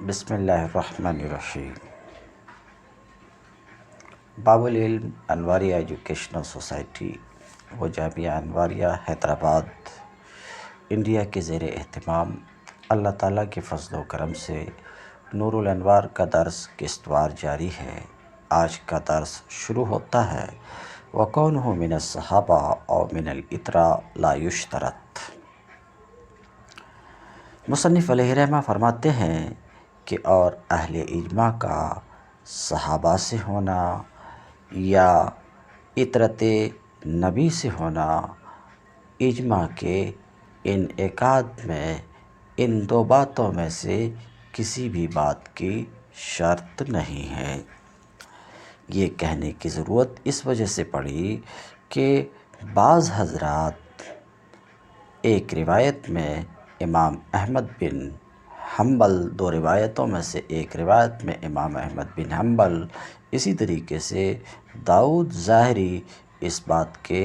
بسم اللہ الرحمن الرحیم۔ باب العلم انواریہ ایجوکیشنل سوسائٹی و جامعہ انواریہ حیدرآباد انڈیا کے زیر اہتمام اللہ تعالیٰ کے فضل و کرم سے نور الانوار کا درس قسطوار جاری ہے۔ آج کا درس شروع ہوتا ہے وَكَوْنُهُ مِنَ الصَّحَابَةِ أَوْ مِنَ الْإِطْرَاءِ لَا يُشْتَرَطُ۔ مصنف علیہ رحمہ فرماتے ہیں کہ اور اہل اجماع کا صحابہ سے ہونا یا اطرت نبی سے ہونا اجماع کے انعقاد میں ان دو باتوں میں سے کسی بھی بات کی شرط نہیں ہے۔ یہ کہنے کی ضرورت اس وجہ سے پڑی کہ بعض حضرات ایک روایت میں امام احمد بن حنبل، دو روایتوں میں سے ایک روایت میں امام احمد بن حنبل، اسی طریقے سے داؤد ظاہری اس بات کے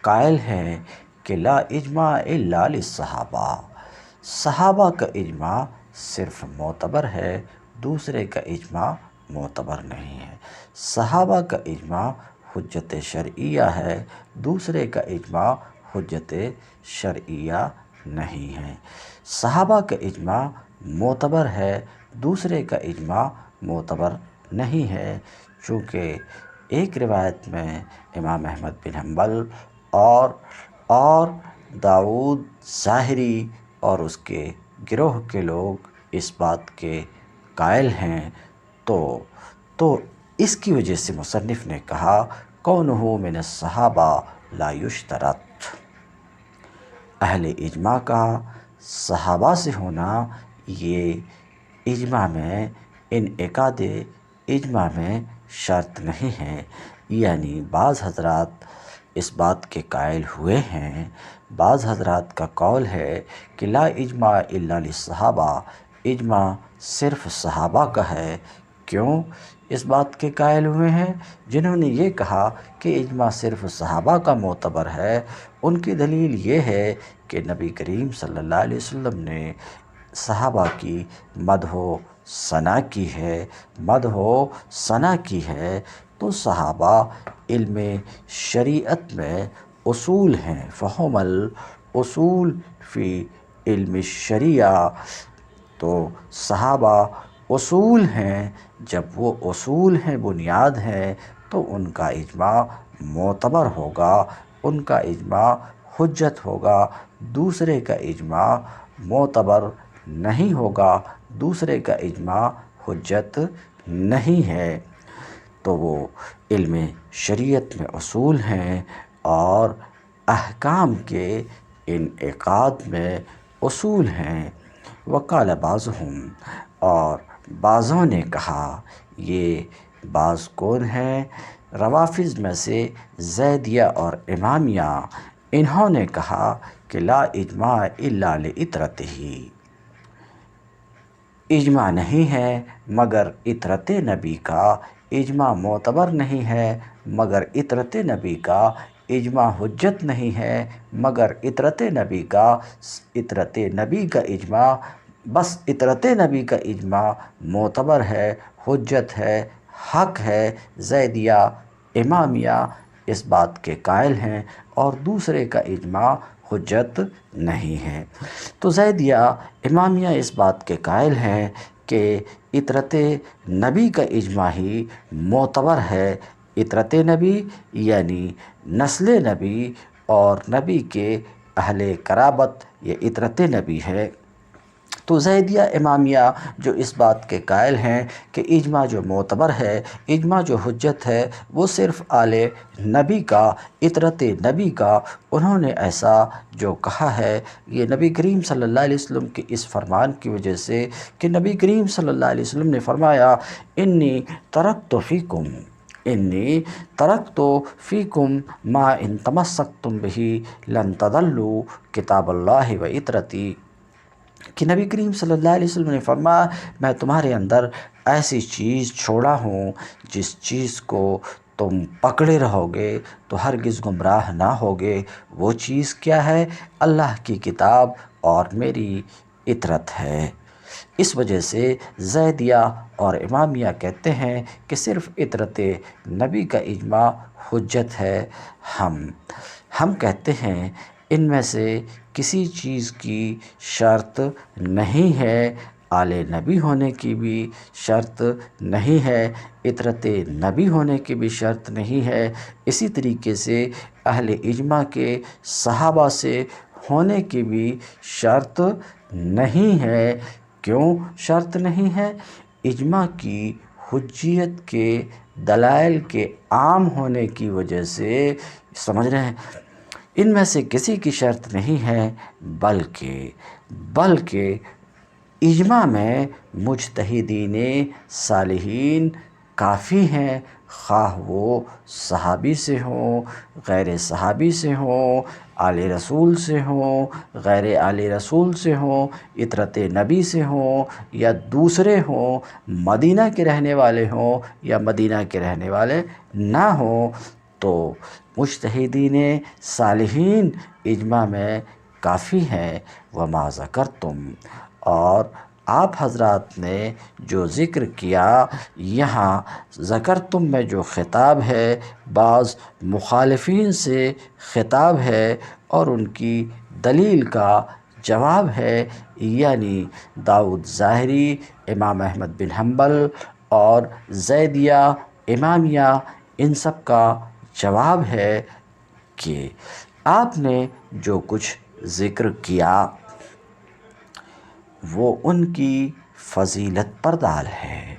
قائل ہیں کہ لا اجماع الا للصحابہ، صحابہ کا اجماع صرف معتبر ہے، دوسرے کا اجماع معتبر نہیں ہے۔ صحابہ کا اجماع حجت شرعیہ ہے، دوسرے کا اجماع حجت شرعیہ نہیں ہے۔ صحابہ کا اجماع معتبر ہے، دوسرے کا اجماع معتبر نہیں ہے، چونکہ ایک روایت میں امام احمد بن حنبل اور داؤد ظاہری اور اس کے گروہ کے لوگ اس بات کے قائل ہیں، تو اس کی وجہ سے مصنف نے کہا کونہ من الصحابہ لا یشترط، اہل اجماع کا صحابہ سے ہونا یہ اجماع میں انعقاد اجماع میں شرط نہیں ہے۔ یعنی بعض حضرات اس بات کے قائل ہوئے ہیں، بعض حضرات کا قول ہے کہ لا اجماع الا للصحابہ، اجماع صرف صحابہ کا ہے۔ کیوں اس بات کے قائل ہوئے ہیں؟ جنہوں نے یہ کہا کہ اجماع صرف صحابہ کا معتبر ہے، ان کی دلیل یہ ہے کہ نبی کریم صلی اللہ علیہ وسلم نے صحابہ کی مدح و ثنا کی ہے، مدح و ثنا کی ہے، تو صحابہ علم شریعت میں اصول ہیں، فہم الاصول فی علم الشریعہ، تو صحابہ اصول ہیں، جب وہ اصول ہیں، بنیاد ہیں، تو ان کا اجماع معتبر ہوگا، ان کا اجماع حجت ہوگا، دوسرے کا اجماع معتبر نہیں ہوگا، دوسرے کا اجماع حجت نہیں ہے۔ تو وہ علم شریعت میں اصول ہیں اور احکام کے انعقاد میں اصول ہیں۔ وقال بعضهم، اور بعضوں نے کہا، یہ بعض کون ہیں؟ روافض میں سے زیدیہ اور امامیہ، انہوں نے کہا کہ لا اجماع الا لعطرتہ، اجماع نہیں ہے مگر عطرت نبی کا، اجماع معتبر نہیں ہے مگر عطرت نبی کا، اجماع حجت نہیں ہے مگر عطرت نبی کا، عطرت نبی کا اجماع، بس عطرت نبی کا اجماع معتبر ہے، حجت ہے، حق ہے۔ زیدیہ امامیہ اس بات کے قائل ہیں اور دوسرے کا اجماع حجت نہیں ہے۔ تو زیدیہ امامیہ اس بات کے قائل ہیں کہ عطرت نبی کا اجماع ہی معتبر ہے، عطرت نبی یعنی نسل نبی اور نبی کے اہل قرابت یہ عطرت نبی ہے۔ تو زیدیہ امامیہ جو اس بات کے قائل ہیں کہ اجماع جو معتبر ہے، اجماع جو حجت ہے، وہ صرف آل نبی کا، عطرت نبی کا، انہوں نے ایسا جو کہا ہے یہ نبی کریم صلی اللہ علیہ وسلم کے اس فرمان کی وجہ سے کہ نبی کریم صلی اللہ علیہ وسلم نے فرمایا انی ترکت فیکم ما ان تمسکتم بہ لن تضلوا کتاب اللہ و عطرتی، کہ نبی کریم صلی اللہ علیہ وسلم نے فرمایا میں تمہارے اندر ایسی چیز چھوڑا ہوں جس چیز کو تم پکڑے رہو گے تو ہرگز گمراہ نہ ہوگے۔ وہ چیز کیا ہے؟ اللہ کی کتاب اور میری عطرت ہے۔ اس وجہ سے زیدیہ اور امامیہ کہتے ہیں کہ صرف اطرت نبی کا اجماع حجت ہے۔ ہم کہتے ہیں ان میں سے کسی چیز کی شرط نہیں ہے، آل نبی ہونے کی بھی شرط نہیں ہے، اطرت نبی ہونے کی بھی شرط نہیں ہے، اسی طریقے سے اہل اجماع کے صحابہ سے ہونے کی بھی شرط نہیں ہے۔ کیوں شرط نہیں ہے؟ اجماع کی حجیت کے دلائل کے عام ہونے کی وجہ سے، سمجھ رہے ہیں، ان میں سے کسی کی شرط نہیں ہے، بلکہ اجماع میں مجتہدین صالحین کافی ہیں، خواہ وہ صحابی سے ہوں، غیر صحابی سے ہوں، آل رسول سے ہوں، غیر آل رسول سے ہوں، اطرت نبی سے ہوں یا دوسرے ہوں، مدینہ کے رہنے والے ہوں یا مدینہ کے رہنے والے نہ ہوں، تو مجتہدین صالحین اجماع میں کافی ہیں۔ وما ذکرتم، اور آپ حضرات نے جو ذکر کیا، یہاں ذکرتم میں جو خطاب ہے بعض مخالفین سے خطاب ہے اور ان کی دلیل کا جواب ہے، یعنی داؤد ظاہری، امام احمد بن حنبل اور زیدیہ امامیہ، ان سب کا جواب ہے کہ آپ نے جو کچھ ذکر کیا وہ ان کی فضیلت پر دال ہے،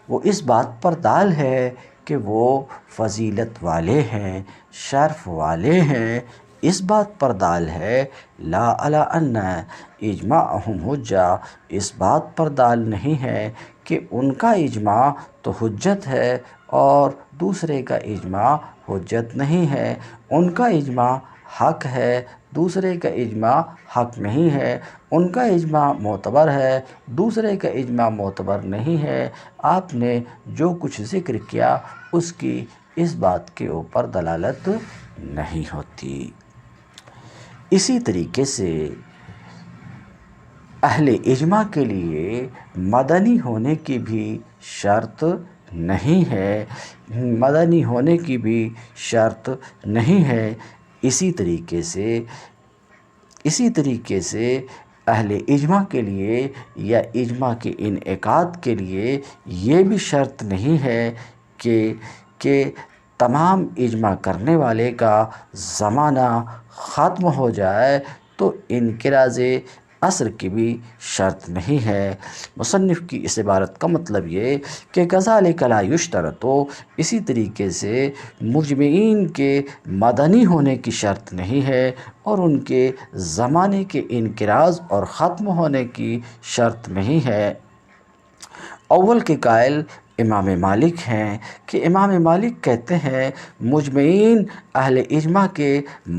وہ اس بات پر دال ہے کہ وہ فضیلت والے ہیں، شرف والے ہیں، اس بات پر دال ہے، لا علی ان اجماعہم حجہ، اس بات پر دال نہیں ہے کہ ان کا اجماع تو حجت ہے اور دوسرے کا اجماع حجت نہیں ہے، ان کا اجماع حق ہے، دوسرے کا اجماع حق نہیں ہے، ان کا اجماع معتبر ہے، دوسرے کا اجماع معتبر نہیں ہے۔ آپ نے جو کچھ ذکر کیا اس کی اس بات کے اوپر دلالت نہیں ہوتی۔ اسی طریقے سے اہل اجماع کے لیے مدنی ہونے کی بھی شرط نہیں ہے، مدنی ہونے کی بھی شرط نہیں ہے۔ اسی طریقے سے اہل اجماع کے لیے یا اجماع کے انعقاد کے لیے یہ بھی شرط نہیں ہے کہ تمام اجماع کرنے والے کا زمانہ ختم ہو جائے تو انقراض عصر کی بھی شرط نہیں ہے۔ مصنف کی اس عبارت کا مطلب یہ کہ کذالک لا یشترط، اسی طریقے سے مجمعین کے مدنی ہونے کی شرط نہیں ہے اور ان کے زمانے کے انقراض اور ختم ہونے کی شرط نہیں ہے۔ اول کے قائل امام مالک ہیں کہ امام مالک کہتے ہیں مجمعین اہل اجماع کے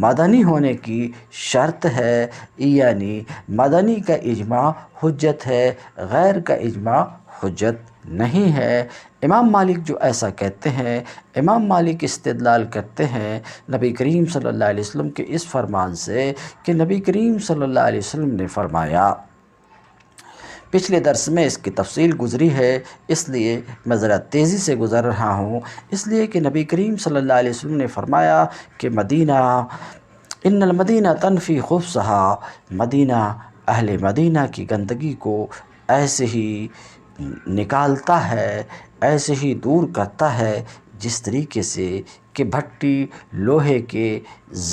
مدنی ہونے کی شرط ہے، یعنی مدنی کا اجماع حجت ہے، غیر کا اجماع حجت نہیں ہے۔ امام مالک جو ایسا کہتے ہیں، امام مالک استدلال کرتے ہیں نبی کریم صلی اللہ علیہ وسلم کے اس فرمان سے کہ نبی کریم صلی اللہ علیہ وسلم نے فرمایا، پچھلے درس میں اس کی تفصیل گزری ہے، اس لیے میں ذرا تیزی سے گزر رہا ہوں، اس لیے کہ نبی کریم صلی اللہ علیہ وسلم نے فرمایا کہ مدینہ ان المدینہ تنفی خبثھا، مدینہ اہل مدینہ کی گندگی کو ایسے ہی نکالتا ہے، ایسے ہی دور کرتا ہے جس طریقے سے کہ بھٹی لوہے کے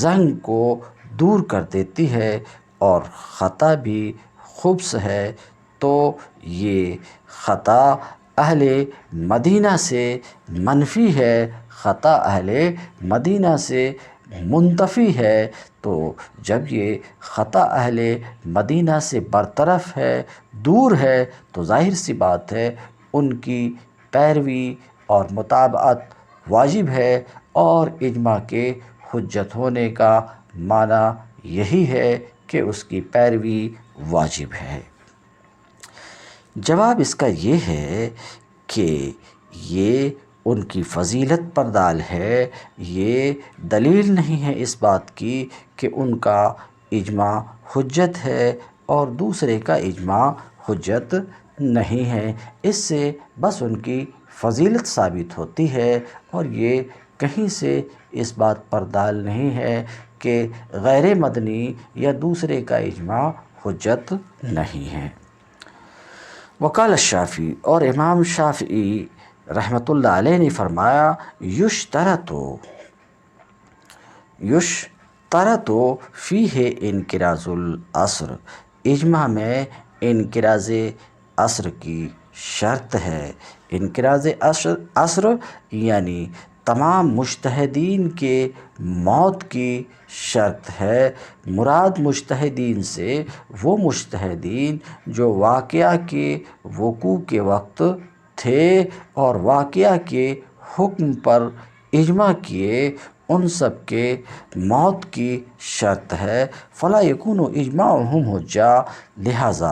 زنگ کو دور کر دیتی ہے، اور خطا بھی خبث ہے تو یہ خطا اہل مدینہ سے منفی ہے، خطا اہل مدینہ سے منتفی ہے، تو جب یہ خطا اہل مدینہ سے برطرف ہے، دور ہے، تو ظاہر سی بات ہے ان کی پیروی اور متابعت واجب ہے، اور اجماع کے حجت ہونے کا معنی یہی ہے کہ اس کی پیروی واجب ہے۔ جواب اس کا یہ ہے کہ یہ ان کی فضیلت پر دال ہے، یہ دلیل نہیں ہے اس بات کی کہ ان کا اجماع حجت ہے اور دوسرے کا اجماع حجت نہیں ہے۔ اس سے بس ان کی فضیلت ثابت ہوتی ہے، اور یہ کہیں سے اس بات پر دال نہیں ہے کہ غیر مدنی یا دوسرے کا اجماع حجت نہیں ہے۔ وقال الشافعی، اور امام شافعی رحمۃ اللہ علیہ نے فرمایا، یشترط فیہ انقراض العصر، اجماع میں انقراض عصر کی شرط ہے۔ انقراض عصر یعنی تمام مجتہدین کے موت کی شرط ہے۔ مراد مجتہدین سے وہ مجتہدین جو واقعہ کے وقوع کے وقت تھے اور واقعہ کے حکم پر اجماع کیے، ان سب کے موت کی شرط ہے۔ فلا یکون اجماعہم حجہ، لہٰذا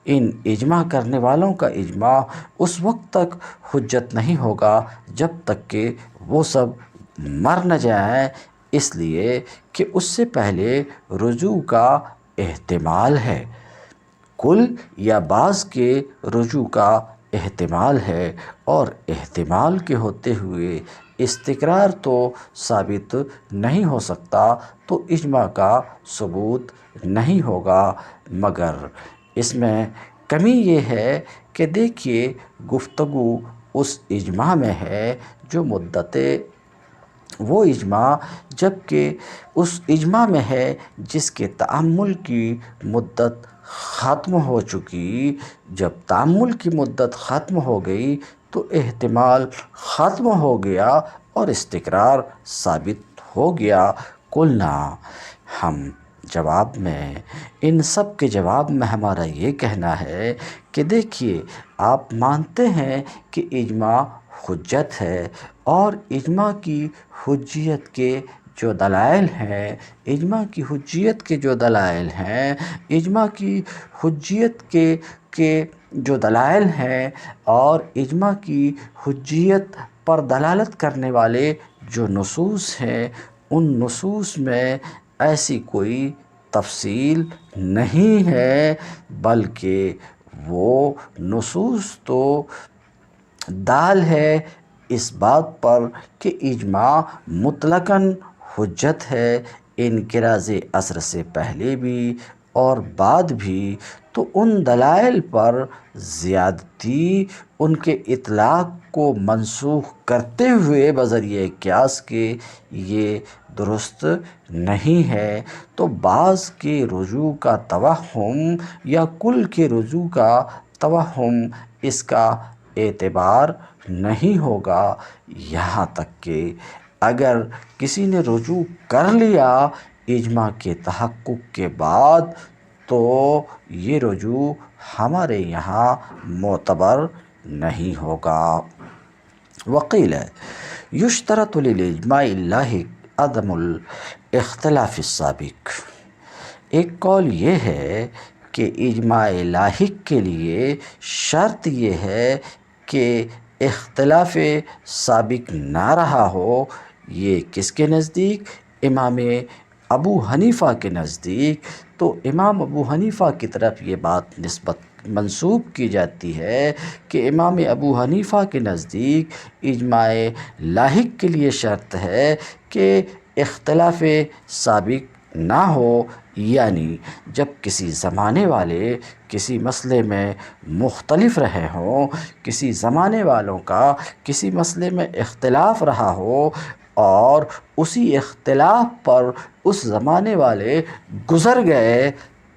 ان اجماع کرنے والوں کا اجماع اس وقت تک حجت نہیں ہوگا جب تک کہ وہ سب مر نہ جائیں، اس لیے کہ اس سے پہلے رجوع کا احتمال ہے۔ کل یا بعض کے رجوع کا احتمال ہے، اور احتمال کے ہوتے ہوئے استقرار تو ثابت نہیں ہو سکتا، تو اجماع کا ثبوت نہیں ہوگا۔ مگر اس میں کمی یہ ہے کہ دیکھیے، گفتگو اس اجماع میں ہے جو وہ اجماع جبکہ اس اجماع میں ہے جس کے تأمل کی مدت ختم ہو چکی۔ جب تأمل کی مدت ختم ہو گئی تو احتمال ختم ہو گیا اور استقرار ثابت ہو گیا۔ قلنا، ہم جواب میں، ان سب کے جواب میں ہمارا یہ کہنا ہے کہ دیکھیے، آپ مانتے ہیں کہ اجماع حجت ہے، اور اجماع کی حجیت کے جو دلائل ہیں، اجماع کی حجیت کے جو دلائل ہیں، اجماع کی حجیت کے جو دلائل ہیں، اور اجماع کی حجیت پر دلالت کرنے والے جو نصوص ہیں، ان نصوص میں ایسی کوئی تفصیل نہیں ہے، بلکہ وہ نصوص تو دال ہے اس بات پر کہ اجماع مطلقاً حجت ہے، انقراض عصر سے پہلے بھی اور بعد بھی۔ تو ان دلائل پر زیادتی ان کے اطلاق کو منسوخ کرتے ہوئے بذریعہ قیاس کے یہ درست نہیں ہے۔ تو بعض کے رجوع کا توہم یا کل کے رجوع کا توہم، اس کا اعتبار نہیں ہوگا، یہاں تک کہ اگر کسی نے رجوع کر لیا اجماع کے تحقق کے بعد، تو یہ رجوع ہمارے یہاں معتبر نہیں ہوگا۔ وقیل یشترط للاجماع اللاحق عدم الاختلاف السابق، ایک قول یہ ہے کہ اجماع لاحق کے لیے شرط یہ ہے کہ اختلاف سابق نہ رہا ہو۔ یہ کس کے نزدیک؟ امام ابو حنیفہ کے نزدیک۔ تو امام ابو حنیفہ کی طرف یہ بات نسبت منسوب کی جاتی ہے کہ امام ابو حنیفہ کے نزدیک اجماع لاحق کے لیے شرط ہے کہ اختلاف سابق نہ ہو، یعنی جب کسی زمانے والے کسی مسئلے میں مختلف رہے ہوں، کسی زمانے والوں کا کسی مسئلے میں اختلاف رہا ہو، اور اسی اختلاف پر اس زمانے والے گزر گئے،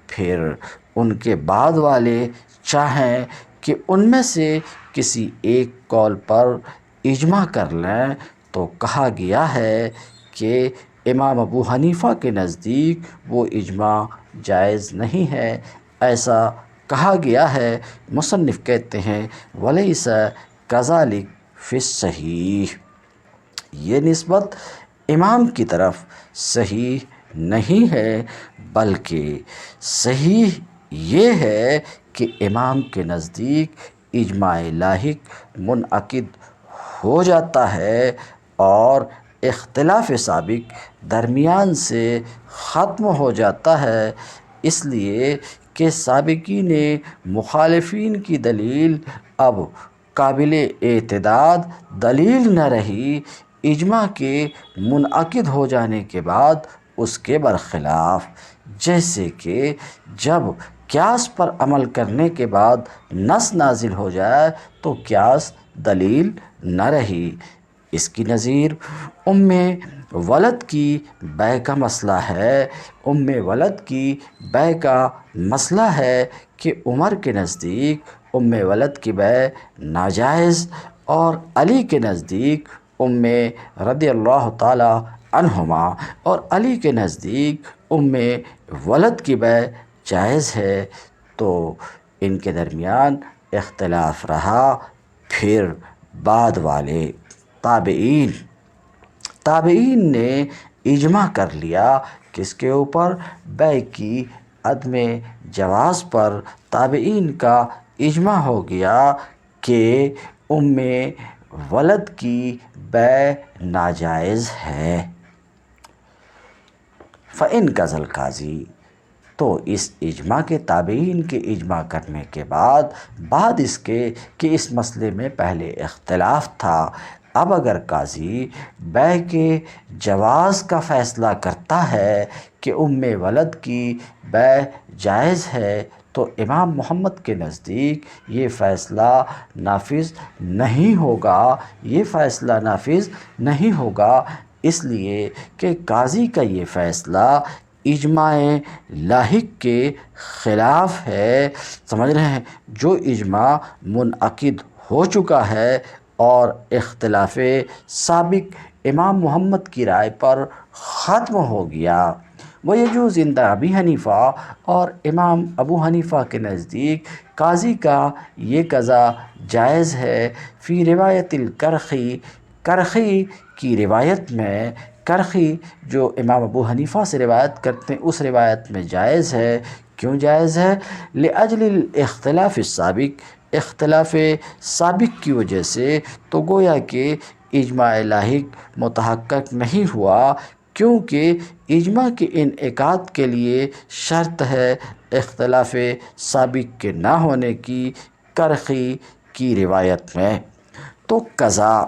پھر ان کے بعد والے چاہیں کہ ان میں سے کسی ایک قول پر اجماع کر لیں، تو کہا گیا ہے کہ امام ابو حنیفہ کے نزدیک وہ اجماع جائز نہیں ہے۔ ایسا کہا گیا ہے۔ مصنف کہتے ہیں وَلَيْسَ كَذَلِكَ فِي الصَّحِيحِ، یہ نسبت امام کی طرف صحیح نہیں ہے، بلکہ صحیح یہ ہے کہ امام کے نزدیک اجماع لاحق منعقد ہو جاتا ہے اور اختلاف سابق درمیان سے ختم ہو جاتا ہے، اس لیے کہ سابقین مخالفین کی دلیل اب قابل اعتداد دلیل نہ رہی اجماع کے منعقد ہو جانے کے بعد اس کے برخلاف، جیسے کہ جب قیاس پر عمل کرنے کے بعد نص نازل ہو جائے تو قیاس دلیل نہ رہی۔ اس کی نظیر ولد کی بیع کا مسئلہ ہے۔ ولد کی بیع کا مسئلہ ہے کہ عمر کے نزدیک ولد کی بیع ناجائز اور علی کے نزدیک رضی اللہ تعالی عنہما اور علی کے نزدیک ولد کی بیع جائز ہے، تو ان کے درمیان اختلاف رہا۔ پھر بعد والے تابعین نے اجماع کر لیا کس کے اوپر؟ بیع کی عدم جواز پر۔ تابعین کا اجماع ہو گیا کہ ولد کی بیع ناجائز ہے۔ فَإِنْ قَضَى الْقَاضِي، تو اس اجماع کے تابعین کے اجماع کرنے کے بعد اس کے کہ اس مسئلے میں پہلے اختلاف تھا، اب اگر قاضی بیع کے جواز کا فیصلہ کرتا ہے کہ ولد کی بیع جائز ہے، تو امام محمد کے نزدیک یہ فیصلہ نافذ نہیں ہوگا، اس لیے کہ قاضی کا یہ فیصلہ اجماع لاحق کے خلاف ہے۔ سمجھ رہے ہیں؟ جو اجماع منعقد ہو چکا ہے اور اختلاف سابق امام محمد کی رائے پر ختم ہو گیا۔ وَيَجُوزُ عِنْدَ ابی حنیفہ، اور امام ابو حنیفہ کے نزدیک قاضی کا یہ قضا جائز ہے۔ فی روایت الکرخی، کرخی کی روایت میں، کرخی جو امام ابو حنیفہ سے روایت کرتے ہیں اس روایت میں جائز ہے۔ کیوں جائز ہے؟ لِأَجْلِ الْاخْتِلَافِ السَّابِقِ، اختلاف سابق کی وجہ سے، تو گویا کہ اجماع لاحق متحقق نہیں ہوا، کیونکہ اجماع کے انعقاد کے لیے شرط ہے اختلاف سابق کے نہ ہونے کی، کرخی کی روایت میں۔ تو قضا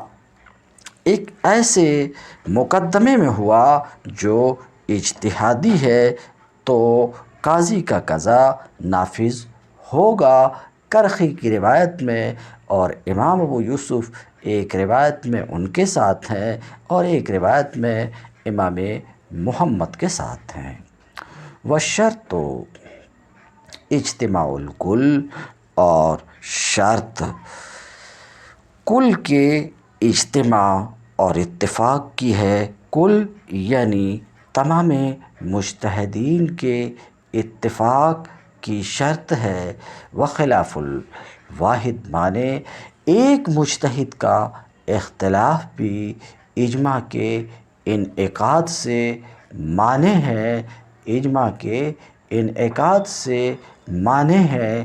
ایک ایسے مقدمے میں ہوا جو اجتہادی ہے، تو قاضی کا قضا نافذ ہوگا کرخی کی روایت میں، اور امام ابو یوسف ایک روایت میں ان کے ساتھ ہیں اور ایک روایت میں امام محمد کے ساتھ ہیں۔ وَالشَّرْطُ اجتماع الکل، اور شرط کل کے اجتماع اور اتفاق کی ہے۔ کل یعنی تمام مجتہدین کے اتفاق کی شرط ہے۔ وخلاف الواحد، مانے ایک مجتہد کا اختلاف بھی اجماع کے انعقاد سے مانع ہے۔ اجماع کے انعقاد سے مانع ہے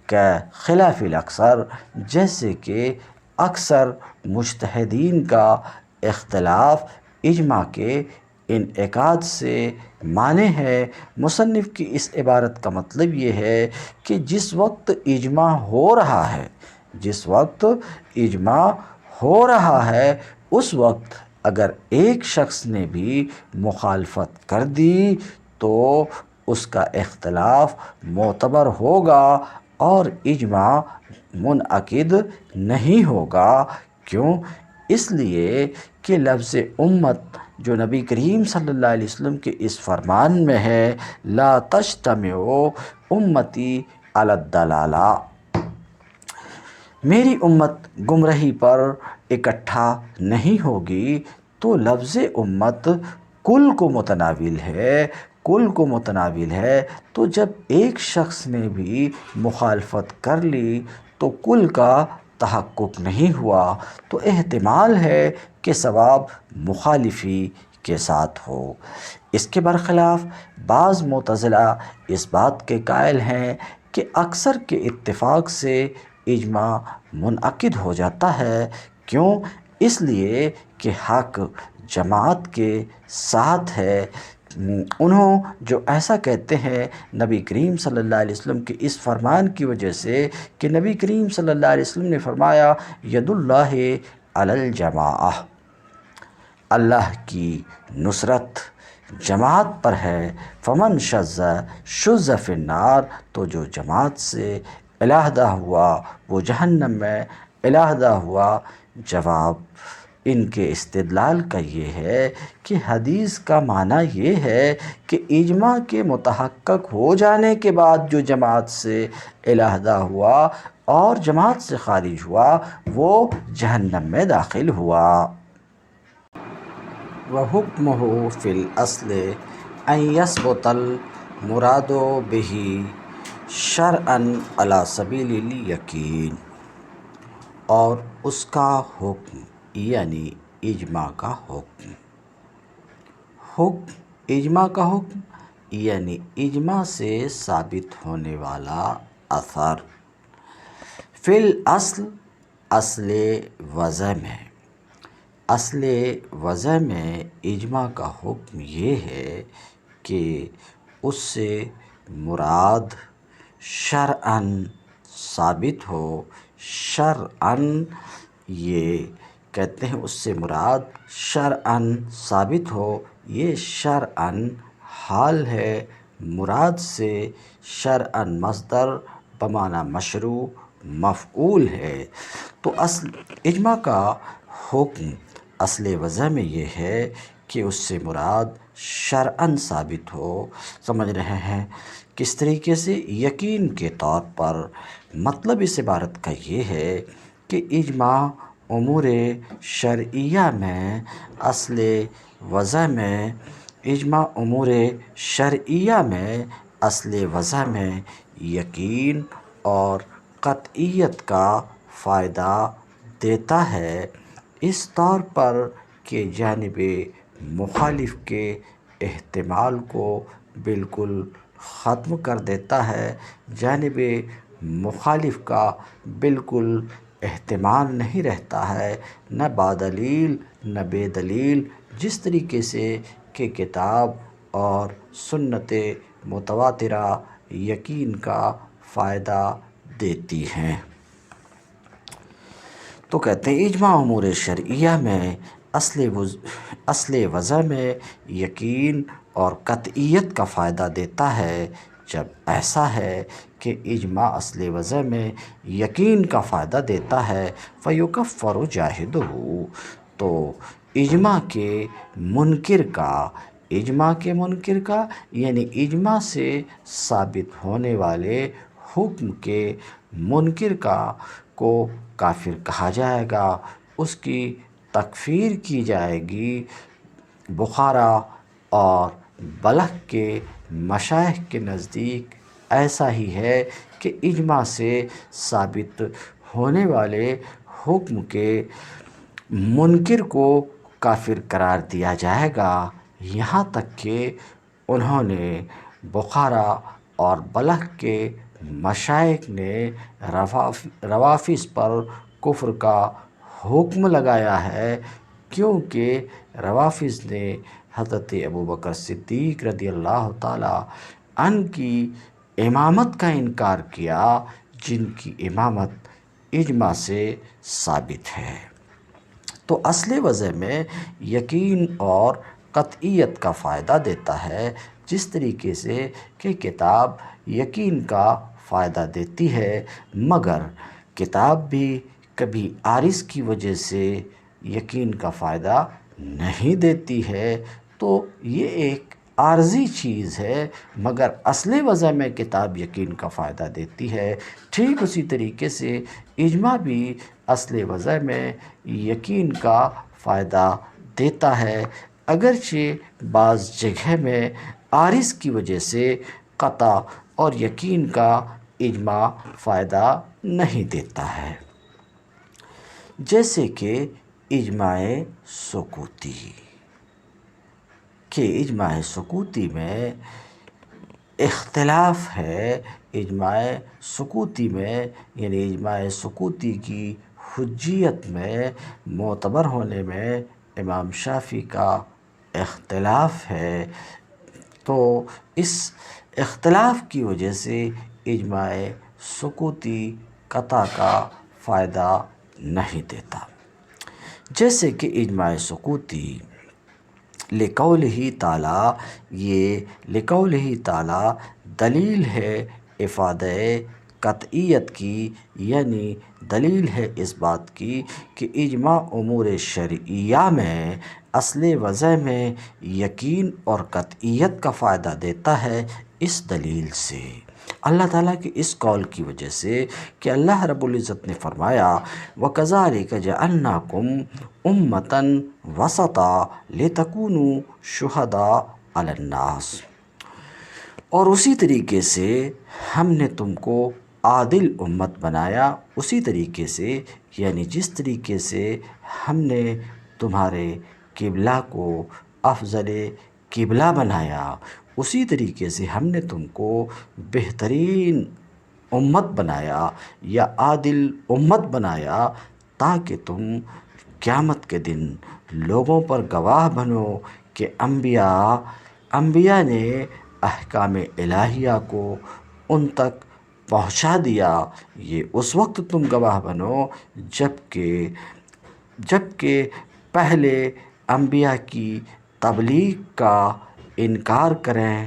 کہ خلاف الاکثر، جیسے کہ اکثر مجتہدین کا اختلاف اجماع کے انعقاد سے مانع ہے۔ مصنف کی اس عبارت کا مطلب یہ ہے کہ جس وقت اجماع ہو رہا ہے اس وقت اگر ایک شخص نے بھی مخالفت کر دی تو اس کا اختلاف معتبر ہوگا اور اجماع منعقد نہیں ہوگا۔ کیوں؟ اس لیے کہ لفظ امت جو نبی کریم صلی اللہ علیہ وسلم کے اس فرمان میں ہے، لا تجتمع امتی علی الضلالہ، میری امت گمراہی پر اکٹھا نہیں ہوگی، تو لفظ امت کل کو متناول ہے، تو جب ایک شخص نے بھی مخالفت کر لی تو کل کا تحقق نہیں ہوا، تو احتمال ہے کہ ثواب مخالفی کے ساتھ ہو۔ اس کے برخلاف بعض معتزلہ اس بات کے قائل ہیں کہ اکثر کے اتفاق سے اجماع منعقد ہو جاتا ہے۔ کیوں؟ اس لیے کہ حق جماعت کے ساتھ ہے، انہوں جو ایسا کہتے ہیں نبی کریم صلی اللہ علیہ وسلم کے اس فرمان کی وجہ سے کہ نبی کریم صلی اللہ علیہ وسلم نے فرمایا ید اللہ علی الجماعہ، اللہ کی نصرت جماعت پر ہے، فمن شذ شذ فی النار، تو جو جماعت سے علیحدہ ہوا وہ جہنم میں علیحدہ ہوا۔ جواب ان کے استدلال کا یہ ہے کہ حدیث کا معنی یہ ہے کہ اجماع کے متحقق ہو جانے کے بعد جو جماعت سے علیحدہ ہوا اور جماعت سے خارج ہوا وہ جہنم میں داخل ہوا۔ وَحُكْمُهُ فِي الْأَصْلِ أَنْ يَثْبُتَ الْمُرَادُ بِهِ شَرْعًا عَلَى سَبِيلِ الْيَقِينِ، اور اس کا حکم یعنی اجماع کا اجماع کا حکم یعنی اجماع سے ثابت ہونے والا اثر، فی الاصل اصل وضع میں اجماع کا حکم یہ ہے کہ اس سے مراد شرعاً ثابت ہو۔ شرعاً یہ کہتے ہیں اس سے مراد شرعاً ثابت ہو، یہ شرعاً حال ہے، مراد سے شرعاً مصدر بمعنی مشروع مفعول ہے۔ تو اجماع کا حکم اصل وضع میں یہ ہے کہ اس سے مراد شرعاً ثابت ہو۔ سمجھ رہے ہیں کس طریقے سے؟ یقین کے طور پر۔ مطلب اس عبارت کا یہ ہے کہ اجماع امور شرعیہ میں اصل وضع میں یقین اور قطعیت کا فائدہ دیتا ہے، اس طور پر کہ جانب مخالف کے احتمال کو بالکل ختم کر دیتا ہے، جانب مخالف کا بالکل احتمال نہیں رہتا ہے، نہ بادلیل نہ بے دلیل، جس طریقے سے کہ کتاب اور سنت متواترہ یقین کا فائدہ دیتی ہیں۔ تو کہتے ہیں اجماع امور شرعیہ میں اصل وضع میں یقین اور قطعیت کا فائدہ دیتا ہے۔ جب ایسا ہے کہ اجماع اصل وضع میں یقین کا فائدہ دیتا ہے فَيُكَفَّرُ جَاحِدُهُ، تو اجماع کے منکر کا یعنی اجماع سے ثابت ہونے والے حکم کے منکر کو کافر کہا جائے گا، اس کی تکفیر کی جائے گی۔ بخارا اور بلخ کے مشائخ کے نزدیک ایسا ہی ہے کہ اجماع سے ثابت ہونے والے حکم کے منکر کو کافر قرار دیا جائے گا، یہاں تک کہ انہوں نے بخارا اور بلخ کے مشائخ نے روافظ پر کفر کا حکم لگایا ہے، کیونکہ روافظ نے حضرت ابوبکر صدیق رضی اللہ تعالیٰ عنہ کی امامت کا انکار کیا، جن کی امامت اجماع سے ثابت ہے۔ تو اصل وضع میں یقین اور قطعیت کا فائدہ دیتا ہے، جس طریقے سے کہ کتاب یقین کا فائدہ دیتی ہے، مگر کتاب بھی کبھی عارض کی وجہ سے یقین کا فائدہ نہیں دیتی ہے، تو یہ ایک عارضی چیز ہے، مگر اصل وضع میں کتاب یقین کا فائدہ دیتی ہے۔ ٹھیک اسی طریقے سے اجماع بھی اصل وضع میں یقین کا فائدہ دیتا ہے، اگرچہ بعض جگہ میں عارض کی وجہ سے قطع اور یقین کا اجماع فائدہ نہیں دیتا ہے۔ جیسے کہ اجماع سکوتی، کہ اجماع سکوتی میں اختلاف ہے۔ اجماع سکوتی میں یعنی اجماع سکوتی کی حجیت میں معتبر ہونے میں امام شافعی کا اختلاف ہے۔ تو اس اختلاف کی وجہ سے اجماع سکوتی قطع کا فائدہ نہیں دیتا۔ جیسے کہ اجماع سکوتی لقولہ تعالیٰ، یہ لقولہ تعالیٰ دلیل ہے افادہ قطعیت کی، یعنی دلیل ہے اس بات کی کہ اجماع امور شرعیہ میں اصل وضع میں یقین اور قطعیت کا فائدہ دیتا ہے۔ اس دلیل سے اللہ تعالیٰ کے اس قول کی وجہ سے کہ اللہ رب العزت نے فرمایا وَكَذَلِكَ جَعَلْنَاكُمْ أُمَّةً وَسَطًا لِتَكُونُوا شُهَدَاءَ عَلَى النَّاسِ، اور اسی طریقے سے ہم نے تم کو عادل امت بنایا، اسی طریقے سے یعنی جس طریقے سے ہم نے تمہارے قبلہ کو افضل قبلہ بنایا، اسی طریقے سے ہم نے تم کو بہترین امت بنایا یا عادل امت بنایا، تاکہ تم قیامت کے دن لوگوں پر گواہ بنو کہ انبیاء نے احکام الہیہ کو ان تک پہنچا دیا۔ یہ اس وقت تم گواہ بنو جبکہ پہلے انبیاء کی تبلیغ کا انکار کریں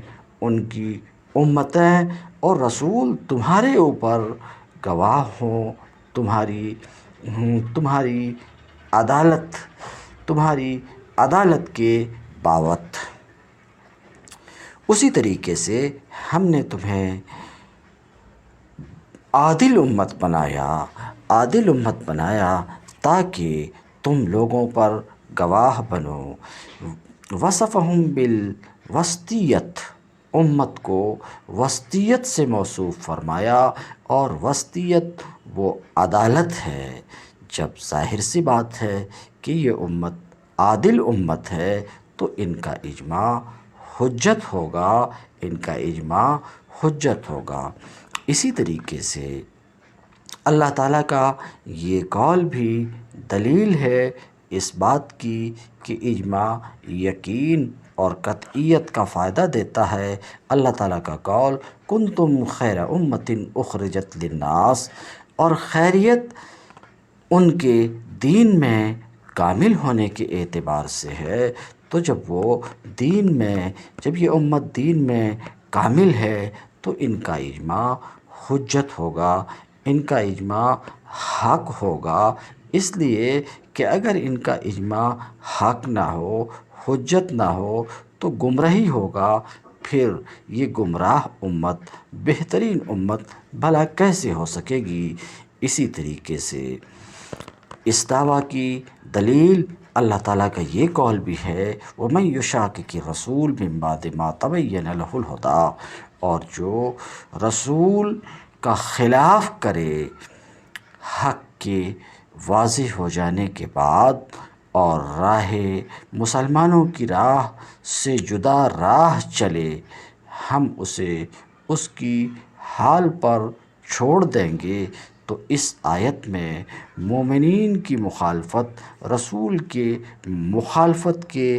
ان کی امتیں، اور رسول تمہارے اوپر گواہ ہوں تمہاری عدالت کے بابت۔ اسی طریقے سے ہم نے تمہیں عادل امت بنایا تاکہ تم لوگوں پر گواہ بنو۔ وصفہم بالوسطیت، امت کو وسطیت سے موصوف فرمایا، اور وسطیت وہ عدالت ہے۔ جب ظاہر سی بات ہے کہ یہ امت عادل امت ہے تو ان کا اجماع حجت ہوگا۔ اسی طریقے سے اللہ تعالیٰ کا یہ قول بھی دلیل ہے اس بات کی کہ اجماع یقین اور قطعیت کا فائدہ دیتا ہے۔ اللہ تعالیٰ کا قول کنتم خیر امۃ اخرجت للناس، اور خیریت ان کے دین میں کامل ہونے کے اعتبار سے ہے۔ تو جب یہ امت دین میں کامل ہے تو ان کا اجماع حجت ہوگا، ان کا اجماع حق ہوگا، اس لیے کہ اگر ان کا اجماع حق نہ ہو، حجت نہ ہو تو گمراہی ہوگا۔ پھر یہ گمراہ امت بہترین امت بھلا کیسے ہو سکے گی؟ اسی طریقے سے اس دعویٰ کی دلیل اللہ تعالیٰ کا یہ قول بھی ہے وَمَن يُشَاقِقِ الرَّسُولَ مِن بَعْدِ مَا تَبَيَّنَ لَهُ الْهُدَىٰ، اور جو رسول کا خلاف کرے حق کے واضح ہو جانے کے بعد، اور مسلمانوں کی راہ سے جدا راہ چلے، ہم اسے اس کی حال پر چھوڑ دیں گے۔ تو اس آیت میں مومنین کی مخالفت رسول کے مخالفت کے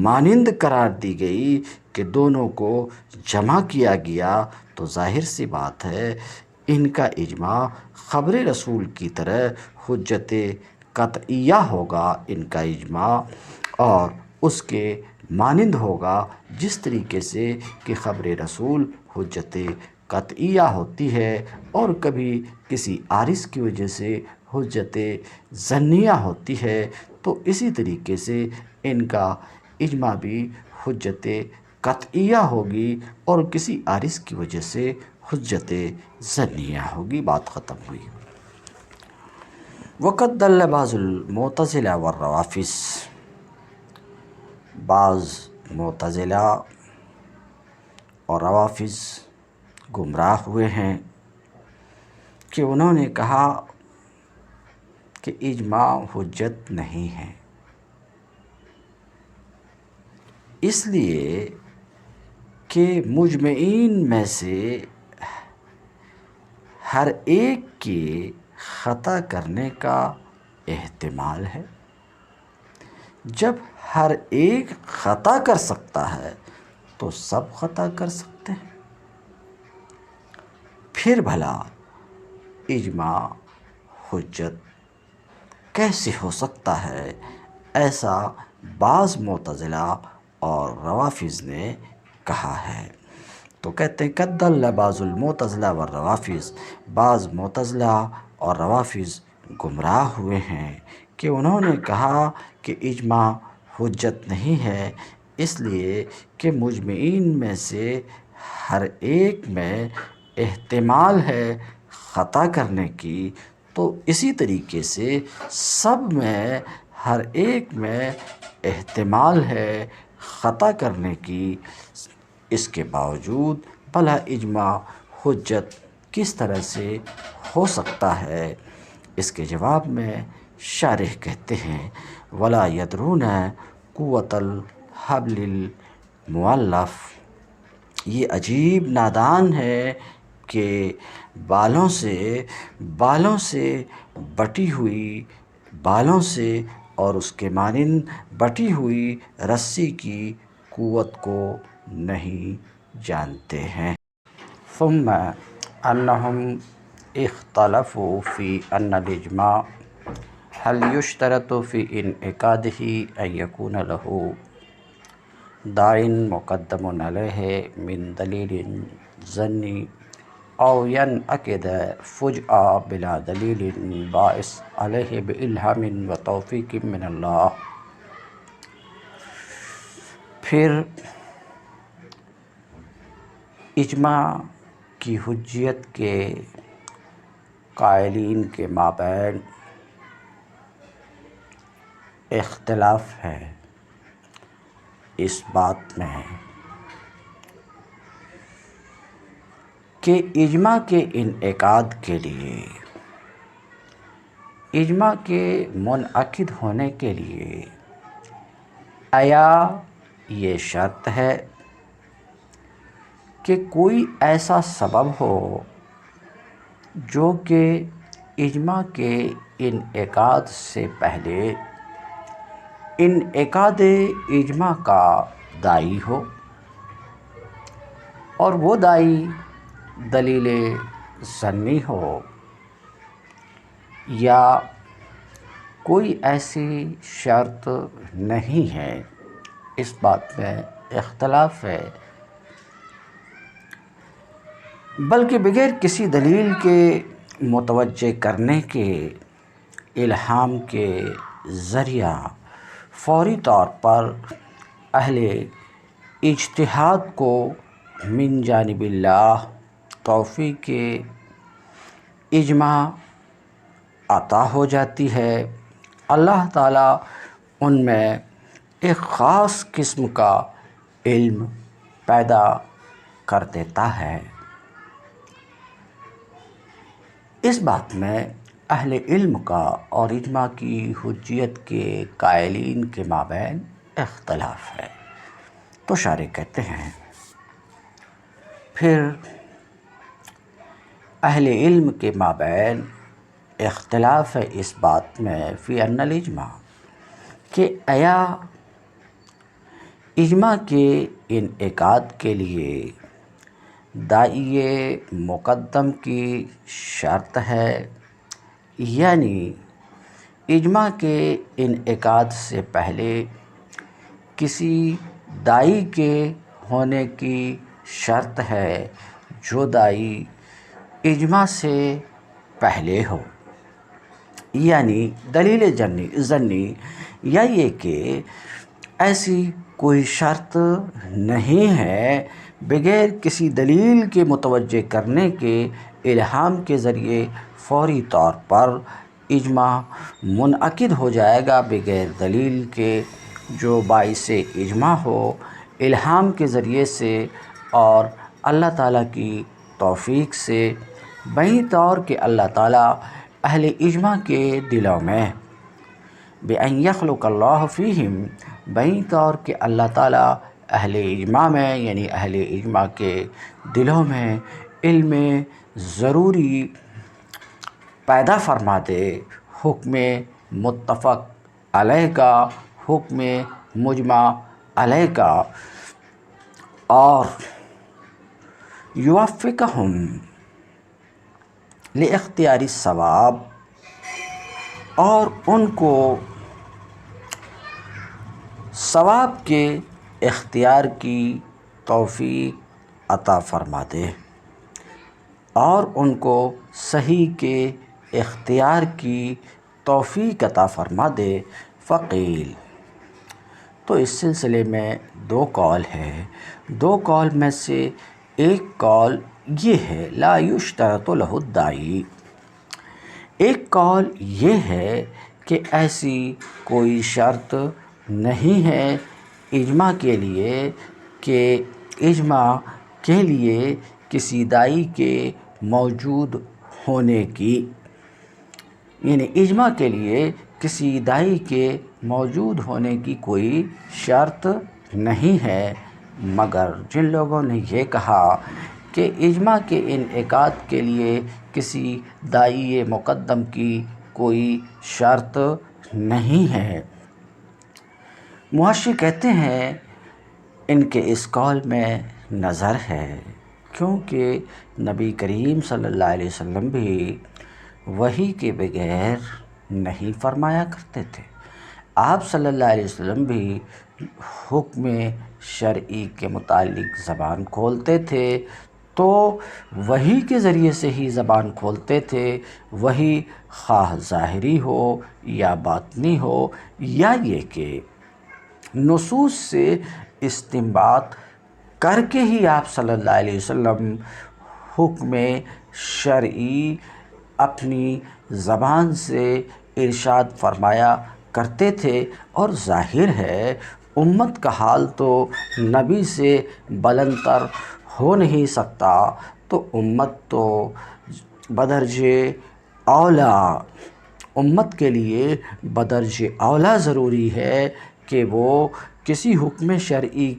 مانند قرار دی گئی کہ دونوں کو جمع کیا گیا، تو ظاہر سی بات ہے ان کا اجماع خبر رسول کی طرح حجت قطعیہ ہوگا۔ ان کا اجماع اور اس کے مانند ہوگا، جس طریقے سے کہ خبر رسول حجت قطعیہ ہوتی ہے اور کبھی کسی عارض کی وجہ سے حجت ظنیہ ہوتی ہے، تو اسی طریقے سے ان کا اجماع بھی حجت قطعیہ ہوگی اور کسی عارض کی وجہ سے حجت ظنیہ ہوگی۔ بات ختم ہوئی۔ وَقَدْ ضَلَّ بَعْضُ الْمُعْتَزِلَةِ وَالرَّوَافِضِ، بعض معتزلہ اور روافض گمراہ ہوئے ہیں کہ انہوں نے کہا کہ اجماع حجت نہیں ہے، اس لیے کہ مجمعین میں سے ہر ایک کے خطا کرنے کا احتمال ہے۔ جب ہر ایک خطا کر سکتا ہے تو سب خطا کر سکتے ہیں۔ پھر بھلا اجماع حجت کیسے ہو سکتا ہے؟ ایسا بعض معتزلہ اور روافض نے کہا ہے۔ تو کہتے ہیں قد ضل بعض المعتزلہ والروافض، بعض معتزلہ اور روافض گمراہ ہوئے ہیں کہ انہوں نے کہا کہ اجماع حجت نہیں ہے، اس لیے کہ مجمعین میں سے ہر ایک میں احتمال ہے خطا کرنے کی، تو اسی طریقے سے سب میں ہر ایک میں احتمال ہے خطا کرنے کی، اس کے باوجود بھلا اجماع حجت کس طرح سے ہو سکتا ہے؟ اس کے جواب میں شارح کہتے ہیں وَلَا يَدْرُونَ قُوَّةَ الْحَبْلِ الْمُؤَلَّفِ، یہ عجیب نادان ہے کہ بالوں سے بٹی ہوئی، بالوں سے اور اس کے مانند بٹی ہوئی رسی کی قوت کو نہیں جانتے ہیں۔ ثم انہم اختلفوا فی ان الاجماع هل یشترط فی انعقادہ ان یکون لہ داع مقدم علیہ من دلیل ظنی او ینعقد فجأة بلا دلیل باعث علیہ بإلہام و توفیق من اللہ۔ پھر اجماع کی حجیت کے قائلین کے مابین اختلاف ہے اس بات میں کہ اجماع کے انعقاد کے لیے، اجماع کے منعقد ہونے کے لیے آیا یہ شرط ہے کہ کوئی ایسا سبب ہو جو کہ اجماع کے انعقاد سے پہلے انعقاد اجماع کا داعی ہو، اور وہ داعی دلیل ظنی ہو، یا کوئی ایسی شرط نہیں ہے؟ اس بات میں اختلاف ہے، بلکہ بغیر کسی دلیل کے متوجہ کرنے کے الہام کے ذریعہ فوری طور پر اہل اجتہاد کو من جانب اللہ توفیق اجماع عطا ہو جاتی ہے۔ اللہ تعالیٰ ان میں ایک خاص قسم کا علم پیدا کر دیتا ہے۔ اس بات میں اہل علم کا اور اجماع کی حجیت کے قائلین کے مابین اختلاف ہے۔ تو شارح کہتے ہیں پھر اہل علم کے مابین اختلاف ہے اس بات میں فی ان الاجماع کہ آیا اجماع کے انعقاد کے لیے داعی مقدم کی شرط ہے، یعنی اجماع کے انعقاد سے پہلے کسی داعی کے ہونے کی شرط ہے جو داعی اجماع سے پہلے ہو، یعنی دلیل ظنی، یا یہ کہ ایسی کوئی شرط نہیں ہے، بغیر کسی دلیل کے متوجہ کرنے کے الہام کے ذریعے فوری طور پر اجماع منعقد ہو جائے گا بغیر دلیل کے، جو باعث اجماع ہو الہام کے ذریعے سے اور اللہ تعالیٰ کی توفیق سے، بہی طور کہ اللہ تعالیٰ اہل اجماع کے دلوں میں بِأَن يَخْلُقَ اللَّهُ فِيهِمْ، بہی طور کہ اللہ تعالیٰ اہل اجماع میں یعنی اہل اجماع کے دلوں میں علم ضروری پیدا فرما دے، حکم متفق علیہ کا، حکم مجمع علیہ کا، اور یوفقہم لاختیار الصواب، اور ان کو ثواب کے اختیار کی توفیق عطا فرما دے، اور ان کو صحیح کے اختیار کی توفیق عطا فرما دے۔ فقیل، تو اس سلسلے میں دو قول ہے، دو قول میں سے ایک قول یہ ہے لا یشترط لہ الداعی، ایک قول یہ ہے کہ ایسی کوئی شرط نہیں ہے اجماع کے لیے کہ اجماع کے لیے کسی داعی کے موجود ہونے کی، یعنی اجماع کے لیے کسی داعی کے موجود ہونے کی کوئی شرط نہیں ہے، مگر جن لوگوں نے یہ کہا کہ اجماع کے انعقاد کے لیے کسی داعی مقدم کی کوئی شرط نہیں ہے، محشی کہتے ہیں ان کے اس قول میں نظر ہے، کیونکہ نبی کریم صلی اللہ علیہ وسلم بھی وحی کے بغیر نہیں فرمایا کرتے تھے، آپ صلی اللہ علیہ وسلم بھی حکم شرعی کے متعلق زبان کھولتے تھے تو وحی کے ذریعے سے ہی زبان کھولتے تھے، وحی خواہ ظاہری ہو یا باطنی ہو، یا یہ کہ نصوص سے استنباط کر کے ہی آپ صلی اللہ علیہ وسلم حکم شرعی اپنی زبان سے ارشاد فرمایا کرتے تھے، اور ظاہر ہے امت کا حال تو نبی سے بلند تر ہو نہیں سکتا، تو امت تو بدرجہ اولا، امت کے لیے بدرجہ اولا ضروری ہے کہ وہ کسی حکم شرعی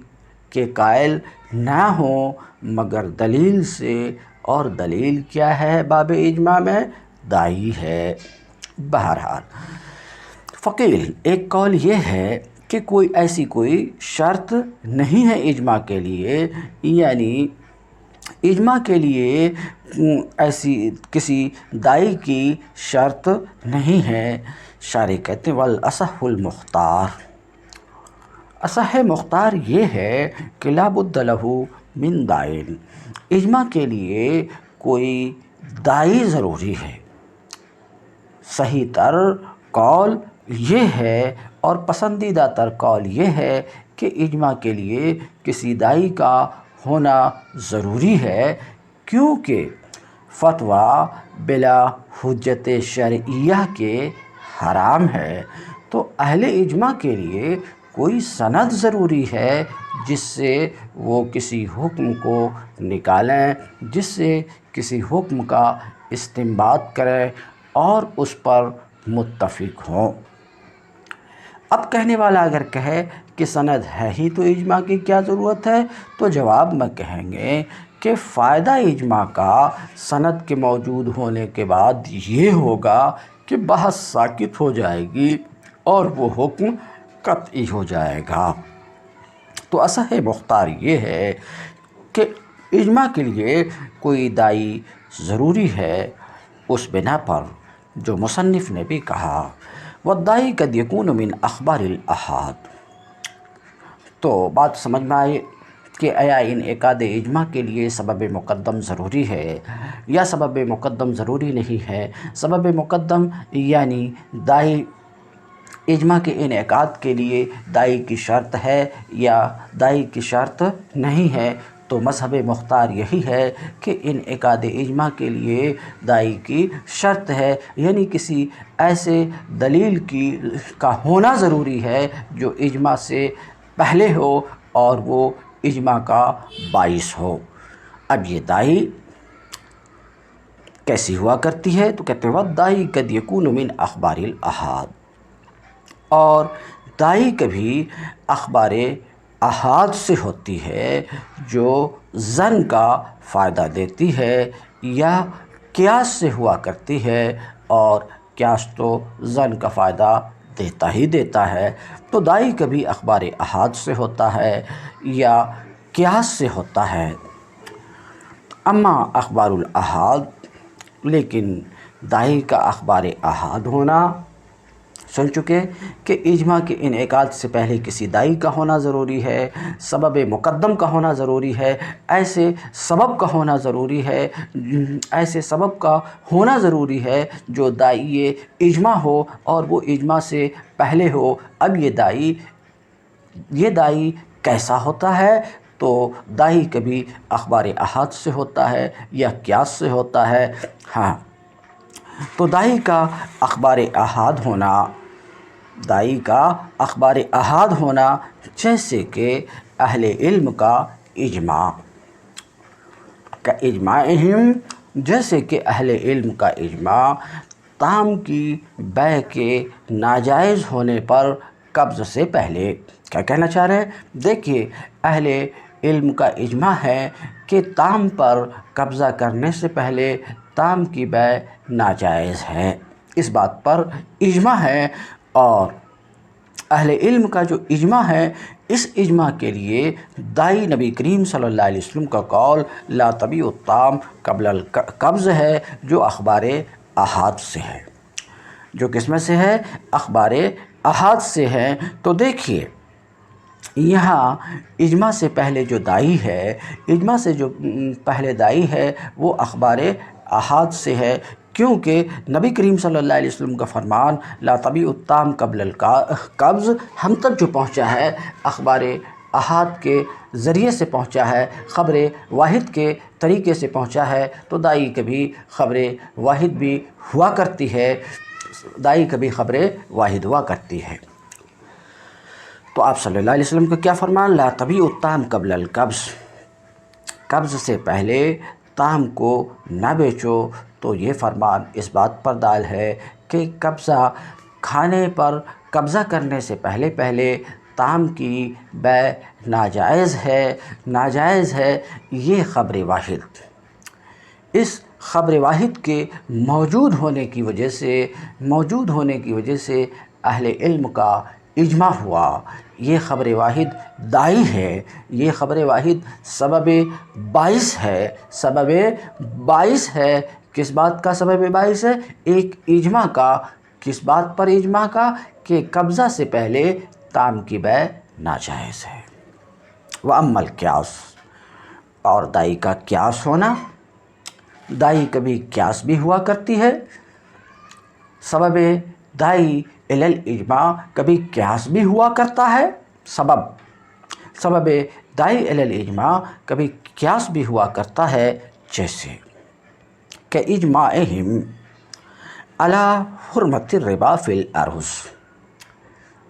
کے قائل نہ ہوں مگر دلیل سے، اور دلیل کیا ہے باب اجماع میں؟ داعی ہے۔ بہرحال فقیل، ایک قول یہ ہے کہ ایسی کوئی شرط نہیں ہے اجماع کے لیے، یعنی اجماع کے لیے ایسی کسی داعی کی شرط نہیں ہے۔ شارح کہتے ہیں والاصح المختار، اصح مختار یہ ہے کہ لا بد لہ من داعٍ، اجماع کے لیے کوئی داعی ضروری ہے۔ صحیح تر قول یہ ہے اور پسندیدہ تر قول یہ ہے کہ اجماع کے لیے کسی داعی کا ہونا ضروری ہے، کیونکہ فتویٰ بلا حجت شرعیہ کے حرام ہے، تو اہل اجماع کے لیے کوئی سند ضروری ہے جس سے وہ کسی حکم کو نکالیں، جس سے کسی حکم کا استنباط کریں اور اس پر متفق ہوں۔ اب کہنے والا اگر کہے کہ سند ہے ہی تو اجماع کی کیا ضرورت ہے، تو جواب میں کہیں گے کہ فائدہ اجماع کا سند کے موجود ہونے کے بعد یہ ہوگا کہ بحث ساکت ہو جائے گی اور وہ حکم قطعی ہو جائے گا۔ تو اصح مختار یہ ہے کہ اجماع کے لیے کوئی داعی ضروری ہے، اس بنا پر جو مصنف نے بھی کہا والداعی قد یکون من اخبار الاحاد۔ تو بات سمجھ میں آئی کہ آیا انعقاد اجماع کے لیے سبب مقدم ضروری ہے یا سبب مقدم ضروری نہیں ہے۔ سبب مقدم یعنی داعی اجماع کے انعقاد کے لیے داعی کی شرط ہے یا داعی کی شرط نہیں ہے، تو مذہب مختار یہی ہے کہ انعقاد اجماع کے لیے داعی کی شرط ہے، یعنی کسی ایسے دلیل کا ہونا ضروری ہے جو اجماع سے پہلے ہو اور وہ اجماع کا باعث ہو۔ اب یہ داعی کیسی ہوا کرتی ہے؟ تو کہتے ہیں والداعی قد یکون من اخبار الاحاد، اور داعی کبھی اخبار احاد سے ہوتی ہے جو ظن کا فائدہ دیتی ہے، یا قیاس سے ہوا کرتی ہے، اور قیاس تو ظن کا فائدہ دیتا ہی دیتا ہے۔ تو داعی کبھی اخبار احاد سے ہوتا ہے یا قیاس سے ہوتا ہے۔ اما اخبار الاحاد، لیکن دائی کا اخبار احاد ہونا، سن چکے کہ اجماع کے انعقاد سے پہلے کسی دائی کا ہونا ضروری ہے، سبب مقدم کا ہونا ضروری ہے، ایسے سبب کا ہونا ضروری ہے، ایسے سبب کا ہونا ضروری ہے جو دائی اجماع ہو اور وہ اجماع سے پہلے ہو۔ اب یہ دائی کیسا ہوتا ہے؟ تو دائی کبھی اخبار احاد سے ہوتا ہے یا قیاس سے ہوتا ہے۔ ہاں، تو دائی کا اخبار احاد ہونا جیسے کہ اہل علم کا اجماع، جیسے کہ اہل علم کا اجماع طعام کی بیع کے ناجائز ہونے پر قبض سے پہلے۔ کیا کہنا چاہ رہے ہیں؟ دیکھیے، اہل علم کا اجماع ہے کہ طعام پر قبضہ کرنے سے پہلے طعام کی بیع ناجائز ہے، اس بات پر اجماع ہے۔ اور اہل علم کا جو اجماع ہے، اس اجماع کے لیے دائی نبی کریم صلی اللہ علیہ وسلم کا قول لا تبیع الطعام قبل القبض ہے، جو اخبار احاد سے ہے، جو کس میں سے ہے؟ اخبار احاد سے ہے۔ تو دیکھیے، یہاں اجماع سے پہلے جو دائی ہے وہ اخبار احاد سے ہے، کیونکہ نبی کریم صلی اللہ علیہ وسلم کا فرمان لا تبیع الطعام قبل القبض ہم تک جو پہنچا ہے اخبار احاد کے ذریعے سے پہنچا ہے، خبر واحد کے طریقے سے پہنچا ہے۔ تو دائی کبھی خبر واحد بھی ہوا کرتی ہے، تو آپ صلی اللہ علیہ وسلم کا کیا فرمان؟ لا تبیع الطعام قبل القبض، قبض سے پہلے طعام کو نہ بیچو۔ تو یہ فرمان اس بات پر دال ہے کہ کھانے پر قبضہ کرنے سے پہلے طعام کی بیع ناجائز ہے۔ یہ خبر واحد، اس خبر واحد کے موجود ہونے کی وجہ سے اہل علم کا اجماع ہوا۔ یہ خبر واحد دائی ہے، یہ خبر واحد سبب باعث ہے۔ کس بات کا سبب باعث ہے؟ ایک اجماع کا۔ کس بات پر اجماع کا؟ کہ قبضہ سے پہلے طعام کی بیع ناجائز ہے۔ وَأَمَّا الْقِيَاسُ، اور دائی کا قیاس ہونا، دائی کبھی قیاس بھی ہوا کرتی ہے، سبب دائی الی الاجماع کبھی قیاس بھی ہوا کرتا ہے، سبب دائی الی الاجماع کبھی قیاس بھی ہوا کرتا ہے، جیسے کہ اجماعہم علی حرمت الربا فی الارض،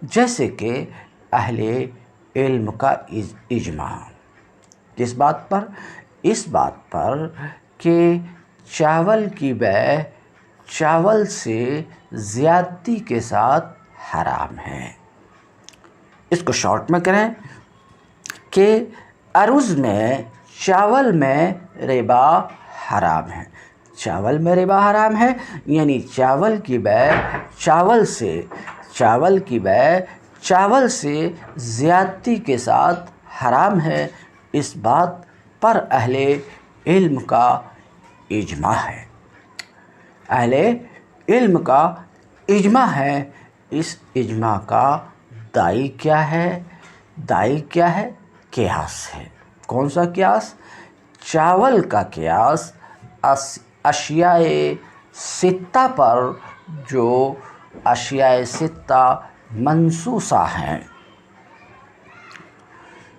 جیسے کہ اہل علم کا اجماع کس بات پر؟ اس بات پر کہ چاول کی بیع چاول سے زیادتی کے ساتھ حرام ہے۔ اس کو شارٹ میں کریں کہ ارز میں چاول میں ربا حرام ہے، یعنی چاول کی بیع چاول سے زیادتی کے ساتھ حرام ہے، اس بات پر اہل علم کا اجماع ہے۔ اس اجماع کا دائی کیا ہے؟ قیاس ہے۔ کون سا قیاس؟ چاول کا قیاس اشیاء ستہ پر، جو اشیاء ستہ منصوصہ ہیں۔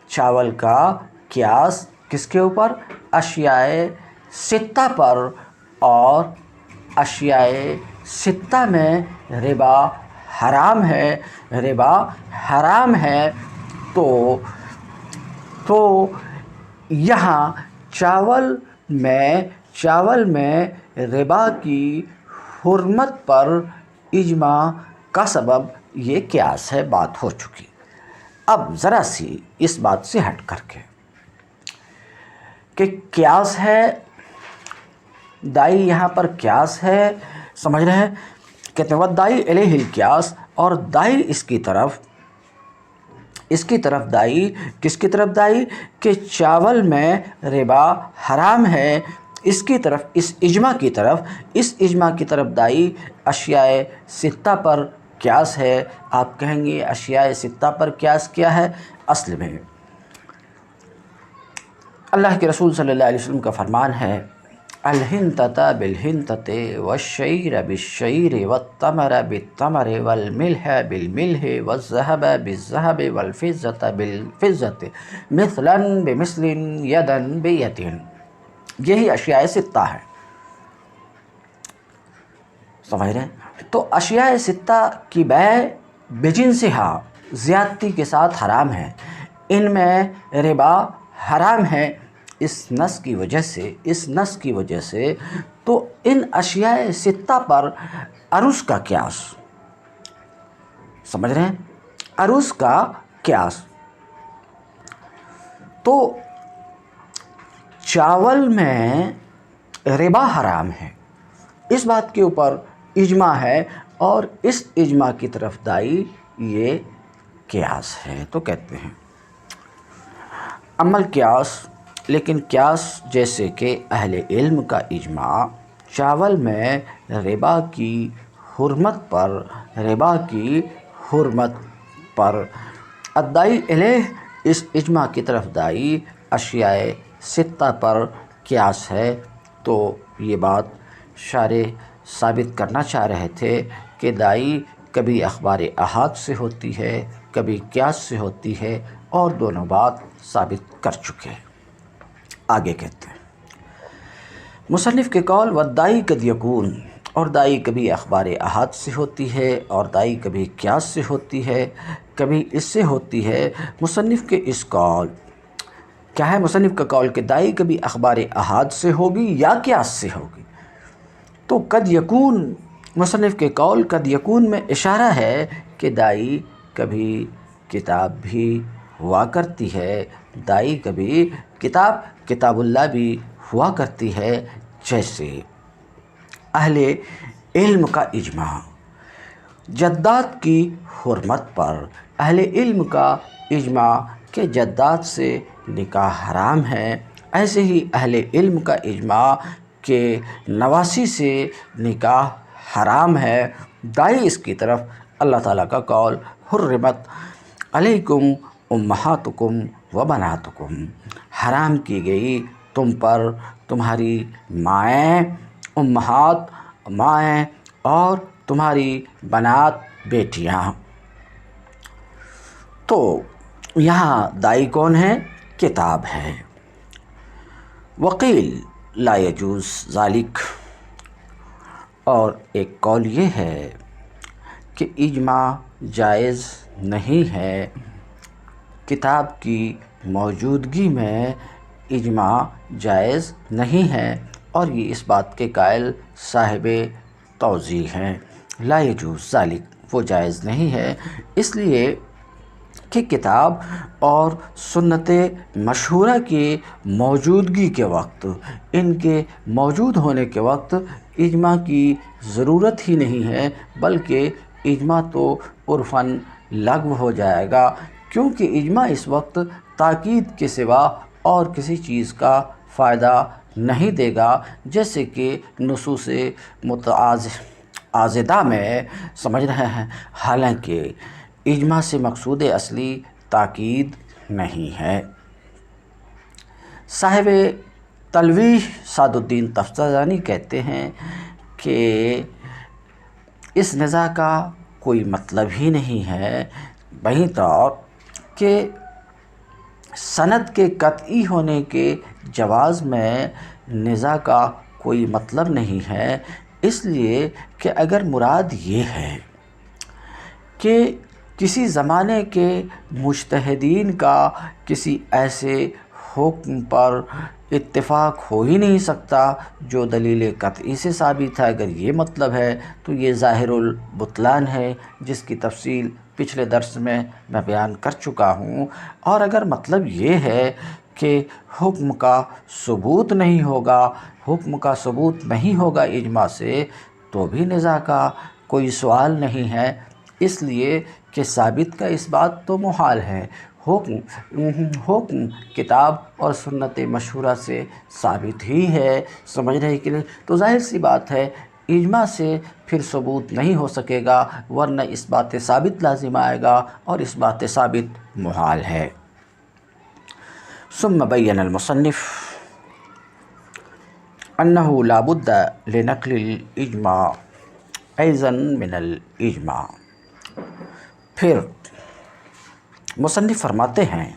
چاول کا قیاس کس کے اوپر؟ اشیاء ستہ پر، اور اشیاء ستہ میں ربا حرام ہے، تو یہاں چاول میں ربا کی حرمت پر اجماع کا سبب یہ قیاس ہے، بات ہو چکی۔ اب ذرا سی اس بات سے ہٹ کر کے کہ قیاس ہے، دائی یہاں پر قیاس ہے، سمجھ رہے ہیں؟ کہتے ہیں وَالدَّاعِی الیہ القیاس، اور دائی اس کی طرف اس کی طرف دائی، کس کی طرف دائی کہ چاول میں ربا حرام ہے، اس کی طرف، اس اجماع کی طرف دائی اشیاء ستہ پر قیاس ہے۔ آپ کہیں گے اشیاء ستہ پر قیاس کیا ہے؟ اصل میں اللہ کے رسول صلی اللہ علیہ وسلم کا فرمان ہے، الحنطۃ بالحنطۃ والشعیر بالشعیر والتمر بالتمر والملح بالملح والذهب بالذهب والفضة بالفضة مثلا بمثل یدا بید۔ یہی اشیاء ستہ ہے، سمجھ رہے ہیں؟ تو اشیاء ستہ کی بیع بجنسہا، زیادتی کے ساتھ حرام ہے، ان میں ربا حرام ہے۔ اس نص کی وجہ سے تو ان اشیاء ستہ پر عرض کا قیاس، سمجھ رہے ہیں؟ عرض کا قیاس تو چاول میں ربا حرام ہے، اس بات کے اوپر اجماع ہے، اور اس اجماع کی طرف دائی یہ قیاس ہے، تو کہتے ہیں عمل قیاس۔ لیکن قیاس جیسے کہ اہل علم کا اجماع چاول میں ربا کی حرمت پر الداعی الیہ، اس اجماع کی طرف دائی اشیاء ستہ پر قیاس ہے۔ تو یہ بات شارح ثابت کرنا چاہ رہے تھے کہ دائی کبھی اخبار احاد سے ہوتی ہے، کبھی قیاس سے ہوتی ہے، اور دونوں بات ثابت کر چکے ہیں۔ آگے کہتے ہیں مصنف کے قول والدائی قد یکون، اور دائی کبھی اخبار احاد سے ہوتی ہے، اور دائی کبھی قیاس سے ہوتی ہے، کبھی اس سے ہوتی ہے۔ مصنف کے اس قول کیا ہے؟ مصنف کا قول کہ دائی کبھی اخبار احاد سے ہوگی یا قیاس سے ہوگی۔ تو قد یکون، مصنف کے قول قد یکون میں اشارہ ہے کہ دائی کبھی کتاب بھی ہوا کرتی ہے، دائی کبھی کتاب اللہ بھی ہوا کرتی ہے، جیسے اہل علم کا اجماع جدات کی حرمت پر، اہل علم کا اجماع کہ جدات سے نکاح حرام ہے، ایسے ہی اہل علم کا اجماع کہ نواسی سے نکاح حرام ہے۔ دائی اس کی طرف اللہ تعالیٰ کا قول حرمت علیکم امہاتکم و بناتکم، حرام کی گئی تم پر تمہاری مائیں، امہات مائیں، اور تمہاری بنات بیٹیاں۔ تو یہاں دائی کون ہے؟ کتاب ہے۔ وقیل لا یجوز ذالک، اور ایک قول یہ ہے کہ اجماع جائز نہیں ہے، کتاب کی موجودگی میں اجماع جائز نہیں ہے، اور یہ اس بات کے قائل صاحب توضیح ہیں۔ لا یجوز ذالک، وہ جائز نہیں ہے، اس لیے کہ کتاب اور سنت مشہورہ کی موجودگی کے وقت، ان کے موجود ہونے کے وقت اجماع کی ضرورت ہی نہیں ہے، بلکہ اجماع تو عرفاً لغو ہو جائے گا، کیونکہ اجماع اس وقت تاکید کے سوا اور کسی چیز کا فائدہ نہیں دے گا، جیسے کہ نصوص متعاضدہ میں، سمجھ رہے ہیں۔ حالانکہ اجماع سے مقصود اصلی تاکید نہیں ہے۔ صاحب تلویح سعد الدین تفتازانی کہتے ہیں کہ اس نزاع کا کوئی مطلب ہی نہیں ہے، بہی طور کہ سند کے قطعی ہونے کے جواز میں نزاع کا کوئی مطلب نہیں ہے، اس لیے کہ اگر مراد یہ ہے کہ کسی زمانے کے مجتہدین کا کسی ایسے حکم پر اتفاق ہو ہی نہیں سکتا جو دلیل قطعی سے ثابت ہے، اگر یہ مطلب ہے تو یہ ظاہر البطلان ہے، جس کی تفصیل پچھلے درس میں بیان کر چکا ہوں۔ اور اگر مطلب یہ ہے کہ حکم کا ثبوت نہیں ہوگا اجماع سے، تو بھی نزاع کا کوئی سوال نہیں ہے، اس لیے کہ ثابت کا اس بات تو محال ہے، حکم کتاب اور سنت مشہورہ سے ثابت ہی ہے، سمجھ رہے کہ نہیں؟ تو ظاہر سی بات ہے اجماع سے پھر ثبوت نہیں ہو سکے گا، ورنہ اس بات ثابت لازم آئے گا اور اس بات ثابت محال ہے۔ ثم بین المصنف انه لا بد لنقل الاجماع ایضا من الاجماع۔ پھر مصنف فرماتے ہیں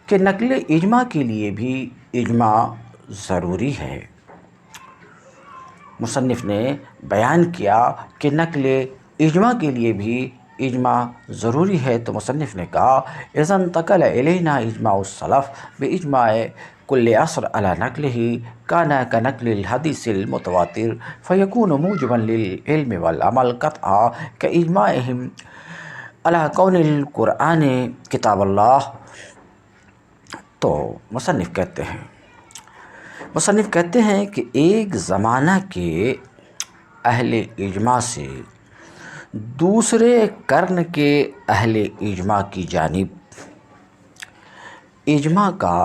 کہ نقل اجماع کے لیے بھی اجماع ضروری ہے۔ مصنف نے بیان کیا کہ نقل اجماع کے لیے بھی اجماع ضروری ہے، تو مصنف نے کہا اذا انتقل الینا اجماع السلف باجماع کل عصر على نقله كان كنقل الحديث المتواتر فيكون موجبا للعلم والعمل قطعا كاجماعهم على كون القرآن کتاب اللہ۔ تو مصنف کہتے ہیں کہ ایک زمانہ کے اہل اجماع سے دوسرے قرن کے اہل اجماع کی جانب اجماع کا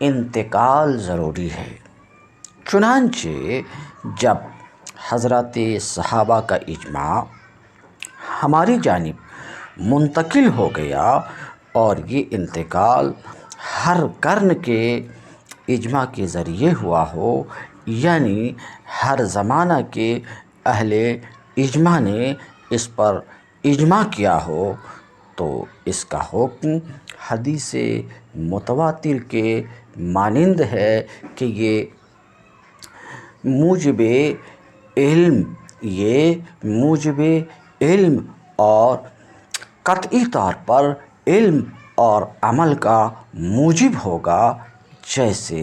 انتقال ضروری ہے۔ چنانچہ جب حضرات صحابہ کا اجماع ہماری جانب منتقل ہو گیا اور یہ انتقال ہر قرن کے اجماع کے ذریعے ہوا ہو، یعنی ہر زمانہ کے اہل اجماع نے اس پر اجماع کیا ہو، تو اس کا حکم حدیث متواتر کے مانند ہے کہ یہ موجب علم اور قطعی طور پر علم اور عمل کا موجب ہوگا، جیسے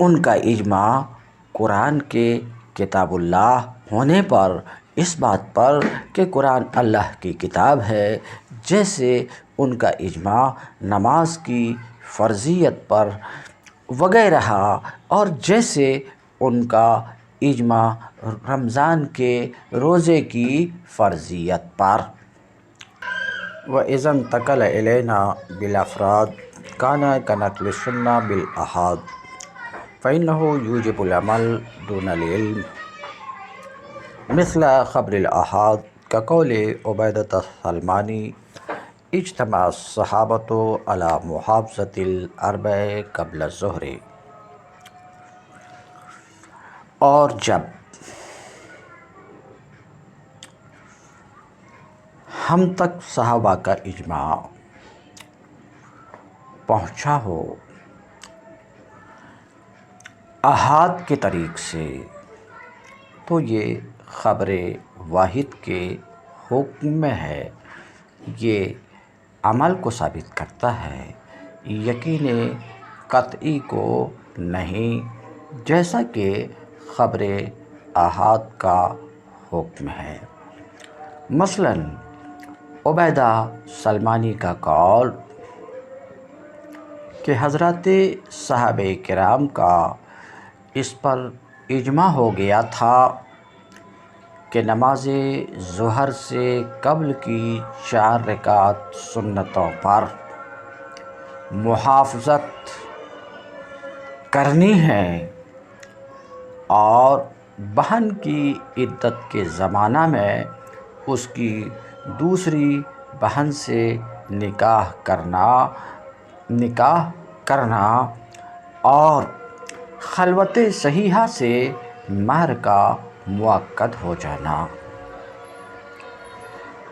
ان کا اجماع قرآن کے کتاب اللہ ہونے پر اس بات پر کہ قرآن اللہ کی کتاب ہے، جیسے ان کا اجماع نماز کی فرضیت پر وغیرہ، اور جیسے ان کا اجماع رمضان کے روزے کی فرضیت پر۔ وَإِذَا انتقل إِلَيْنَا بِالْأَفْرَادِ كَانَ كَنَقْلِ السُّنَّةِ بِالْآحَادِ فَإِنَّهُ يُوجِبُ الْعَمَلَ دُونَ الْعِلْمِ مثل خبر الآحاد كقول عبیدۃ السلمانی اجتمع الصحابۃ علی محافظۃ الاربع قبل الظہر۔ اور جب ہم تک صحابہ کا اجماع پہنچا ہو آحاد کے طریق سے، تو یہ خبر واحد کے حکم میں ہے، یہ عمل کو ثابت کرتا ہے، یقین قطعی کو نہیں، جیسا کہ خبر آحاد کا حکم ہے۔ مثلاً عبیدہ سلمانی کا قول کہ حضرات صحابہ کرام کا اس پر اجماع ہو گیا تھا کہ نماز ظہر سے قبل کی 4 رکعت سنتوں پر محافظت کرنی ہے، اور بہن کی عدت کے زمانہ میں اس کی دوسری بہن سے نکاح کرنا اور خلوت صحیحہ سے مہر کا موقت ہو جانا۔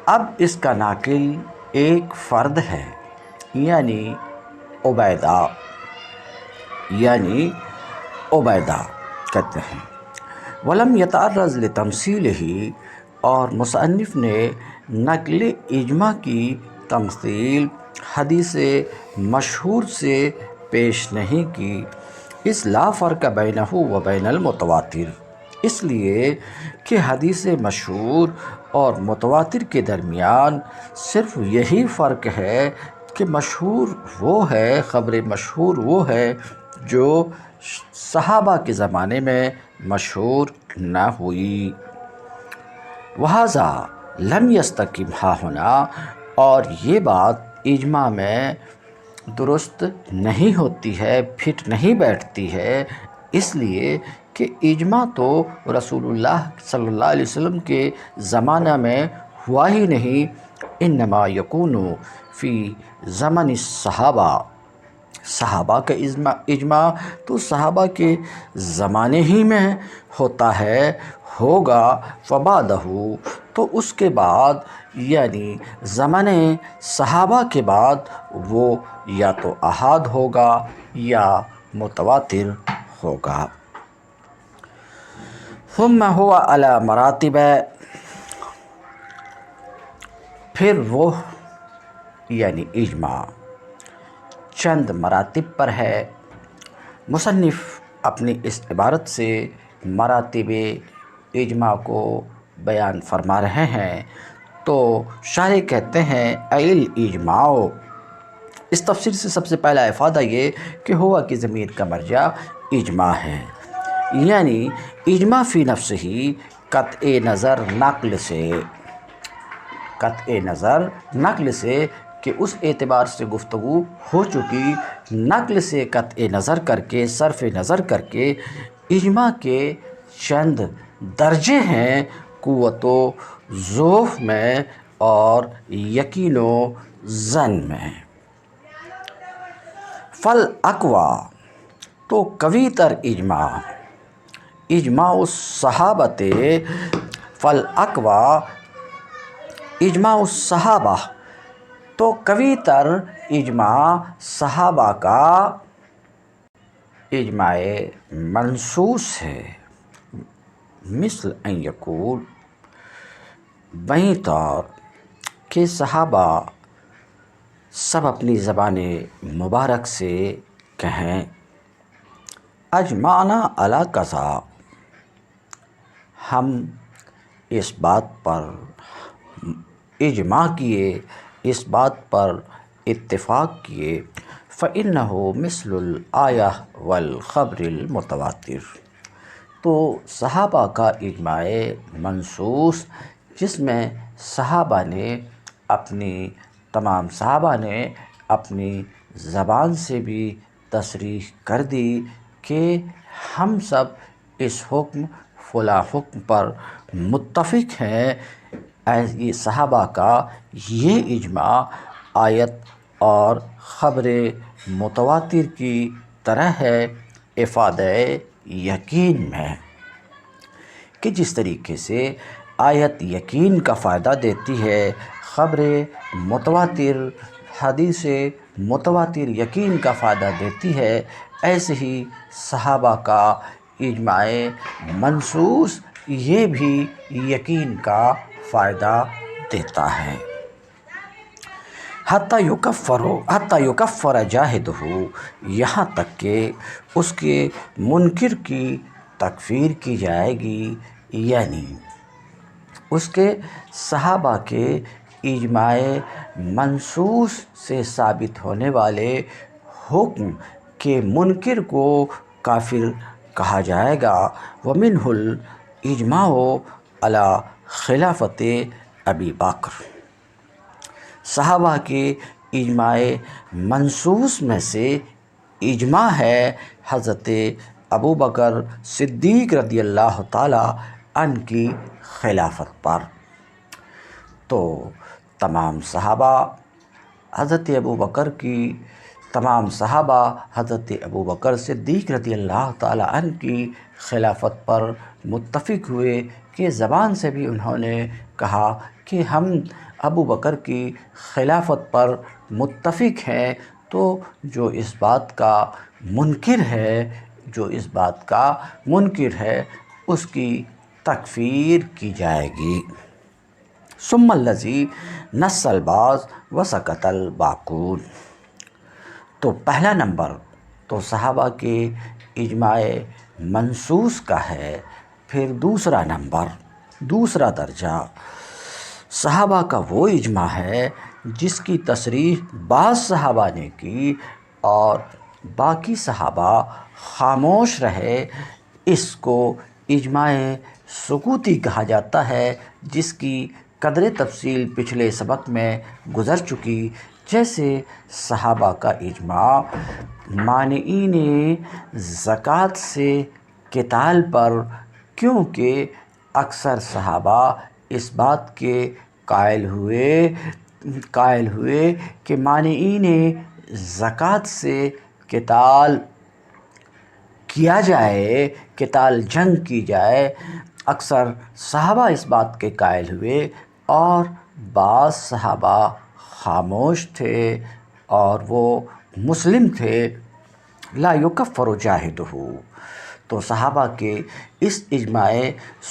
اب اس کا ناقل ایک فرد ہے، یعنی عبیدہ کہتے ہیں۔ ولم یتعرض لتمثیلہ، اور مصنف نے نقل اجماع کی تمثیل حدیث مشہور سے پیش نہیں کی، اس لا فرق بینہ و بین المتواتر، اس لیے کہ حدیث مشہور اور متواتر کے درمیان صرف یہی فرق ہے کہ مشہور وہ ہے، خبر مشہور وہ ہے جو صحابہ کے زمانے میں مشہور نہ ہوئی، وہذا لم یستقم ہا ہونا، اور یہ بات اجماع میں درست نہیں ہوتی ہے، پھٹ نہیں بیٹھتی ہے، اس لیے کہ اجماع تو رسول اللہ صلی اللہ علیہ وسلم کے زمانہ میں ہوا ہی نہیں، انما یکون فی زمن الصحابہ، صحابہ کا اجماع تو صحابہ کے زمانے ہی میں ہوتا ہے، ہوگا، فبعدہ، تو اس کے بعد یعنی زمانے صحابہ کے بعد وہ یا تو احاد ہوگا یا متواتر ہوگا۔ ثم ہوا علی مراتب، پھر وہ یعنی اجماع چند مراتب پر ہے۔ مصنف اپنی اس عبارت سے مراتب اجماع کو بیان فرما رہے ہیں، تو شارح کہتے ہیں الاجماع، اس تفسیر سے سب سے پہلا افادہ یہ کہ ہوا کی ضمیر کا مرجع اجماع ہے، یعنی اجماع فی نفس ہی قطع نظر نقل سے کہ اس اعتبار سے گفتگو ہو چکی، نقل سے قطع نظر کر کے، صرف نظر کر کے اجماع کے چند درجے ہیں قوت و ضعف میں اور یقین و ظن میں۔ فالاقویٰ، تو قوی تر اجماع الصحابۃ، فالاقویٰ اجماع الصحابہ، تو قوی تر اجماع صحابہ کا اجماع منصوص ہے، مثل ان یقول، وہیں طور کہ صحابہ سب اپنی زبان مبارک سے کہیں اجمعنا علی کذا، ہم اس بات پر اجماع کیے، اس بات پر اتفاق کیے، فإنہ مثل الآیہ والخبر المتواتر، تو صحابہ کا اجماع منصوص جس میں تمام صحابہ نے اپنی زبان سے بھی تصریح کر دی کہ ہم سب اس فلاں حکم پر متفق ہیں، یہ صحابہ کا یہ اجماع آیت اور خبر متواتر کی طرح ہے افادہ یقین میں، کہ جس طریقے سے آیت یقین کا فائدہ دیتی ہے، خبر متواتر حدیث متواتر یقین کا فائدہ دیتی ہے، ایسے ہی صحابہ کا اجماع منصوص یہ بھی یقین کا فائدہ دیتا ہے۔ حتیٰ یکفر جاحدہ، یہاں تک کہ اس کے منکر کی تکفیر کی جائے گی، یعنی اس کے صحابہ کے اجماع منصوص سے ثابت ہونے والے حکم کے منکر کو کافر کہا جائے گا۔ ومنہ الاجماع علی خلافت ابی بکر، صحابہ کے اجماع منصوص میں سے اجماع ہے حضرت ابو بکر صدیق رضی اللہ تعالی عنہ کی خلافت پر، تو تمام صحابہ حضرت ابو بکر صدیق رضی اللہ تعالی عنہ کی خلافت پر متفق ہوئے، کہ زبان سے بھی انہوں نے کہا کہ ہم ابو بکر کی خلافت پر متفق ہیں، تو جو اس بات کا منکر ہے اس کی تکفیر کی جائے گی۔ ثم الذی نص البعض وسکت الباقون، تو پہلا نمبر تو صحابہ کے اجماع منصوص کا ہے، پھر دوسرا درجہ صحابہ کا وہ اجماع ہے جس کی تصریح بعض صحابہ نے کی اور باقی صحابہ خاموش رہے، اس کو اجماع سکوتی کہا جاتا ہے، جس کی قدر تفصیل پچھلے سبق میں گزر چکی۔ جیسے صحابہ کا اجماع مانعین زکوٰۃ سے قتال پر، کیونکہ اکثر صحابہ اس بات کے قائل ہوئے کہ مانعین زکوٰۃ سے قتال کیا جائے، قتال جنگ کی جائے۔ اکثر صحابہ اس بات کے قائل ہوئے اور بعض صحابہ خاموش تھے اور وہ مسلم تھے۔ لا یکفر جاہدہ، تو صحابہ کے اس اجماع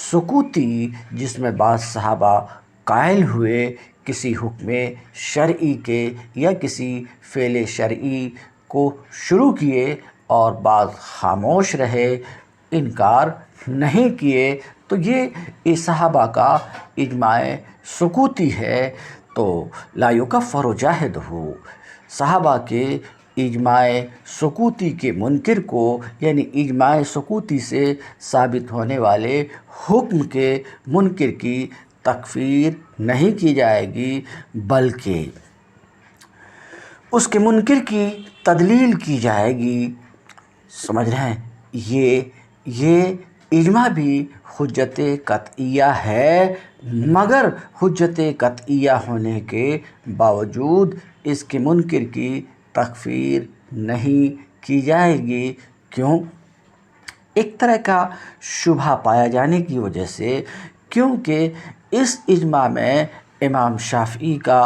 سکوتی جس میں بعض صحابہ قائل ہوئے کسی حکم شرعی کے یا کسی فعل شرعی کو شروع کیے اور بعض خاموش رہے، انکار نہیں کیے، تو یہ صحابہ کا اجماع سکوتی ہے۔ تو لا یکفر جاہدہ، صحابہ کے اجماع سکوتی کے منکر کو، یعنی اجماع سکوتی سے ثابت ہونے والے حکم کے منکر کی تکفیر نہیں کی جائے گی، بلکہ اس کے منکر کی تدلیل کی جائے گی۔ سمجھ رہے ہیں؟ یہ اجماع بھی حجت قطعیہ ہے، مگر حجت قطعیہ ہونے کے باوجود اس کے منکر کی تکفیر نہیں کی جائے گی۔ کیوں؟ ایک طرح کا شبہ پایا جانے کی وجہ سے، کیونکہ اس اجماع میں امام شافعی کا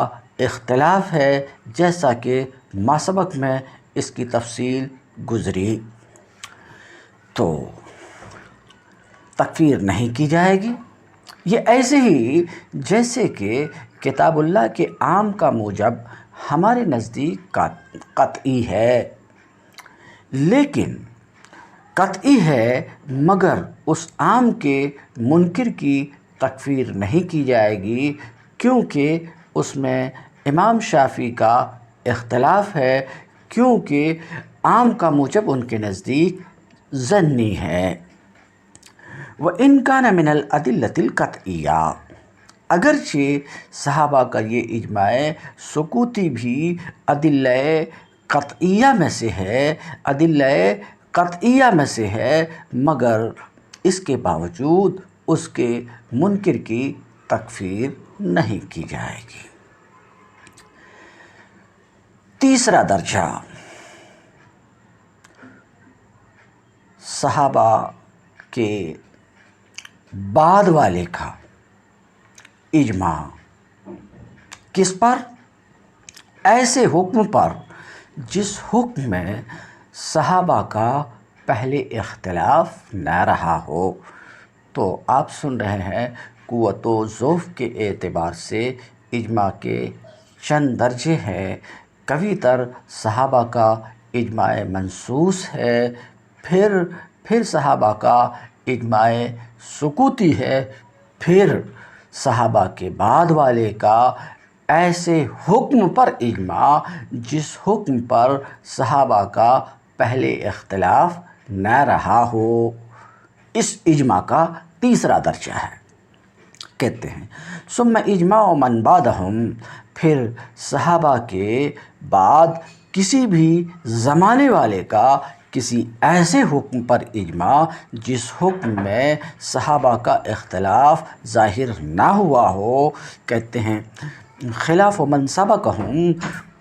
اختلاف ہے، جیسا کہ ماسبق میں اس کی تفصیل گزری۔ تو تکفیر نہیں کی جائے گی۔ یہ ایسے ہی جیسے کہ کتاب اللہ کے عام کا موجب ہمارے نزدیک قطعی ہے، لیکن قطعی ہے مگر اس عام کے منکر کی تکفیر نہیں کی جائے گی، کیونکہ اس میں امام شافعی کا اختلاف ہے، کیونکہ عام کا موجب ان کے نزدیک ظنی ہے۔ وَإِنْ كَانَ مِنَ الْأَدِلَّةِ الْقَطْعِيَّةِ، اگرچہ صحابہ کا یہ اجماع سکوتی بھی ادلہ قطعیہ میں سے ہے، مگر اس کے باوجود اس کے منکر کی تکفیر نہیں کی جائے گی۔ تیسرا درجہ، صحابہ کے بعد والے کا اجماع کس پر؟ ایسے حکم پر جس حکم میں صحابہ کا پہلے اختلاف نہ رہا ہو۔ تو آپ سن رہے ہیں قوت و ضعف کے اعتبار سے اجماع کے چند درجے ہیں۔ کبھی تر صحابہ کا اجماع منصوص ہے، پھر صحابہ کا اجماع سکوتی ہے، پھر صحابہ کے بعد والے کا ایسے حکم پر اجماع جس حکم پر صحابہ کا پہلے اختلاف نہ رہا ہو۔ اس اجماع کا تیسرا درجہ ہے۔ کہتے ہیں ثم اجماع من بعدہم، پھر صحابہ کے بعد کسی بھی زمانے والے کا کسی ایسے حکم پر اجماع جس حکم میں صحابہ کا اختلاف ظاہر نہ ہوا ہو۔ کہتے ہیں خلاف من سبقہم،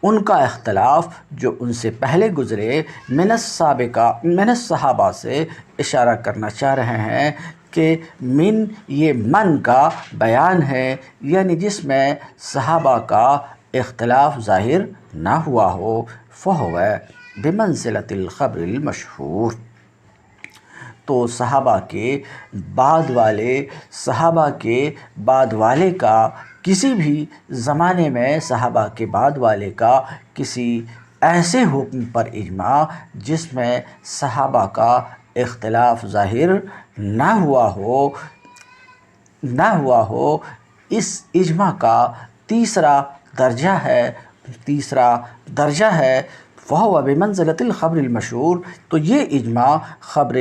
ان کا اختلاف جو ان سے پہلے گزرے، من الصحابہ سے اشارہ کرنا چاہ رہے ہیں کہ من یہ من کا بیان ہے، یعنی جس میں صحابہ کا اختلاف ظاہر نہ ہوا ہو، فہو بمنزلۃ الخبر المشہور، تو صحابہ کے بعد والے کا کسی بھی زمانے میں صحابہ کے بعد والے کا کسی ایسے حکم پر اجماع جس میں صحابہ کا اختلاف ظاہر نہ ہوا ہو، اس اجماع کا تیسرا درجہ ہے فہو بمنزلۃ الخبر المشہور، تو یہ اجماع خبر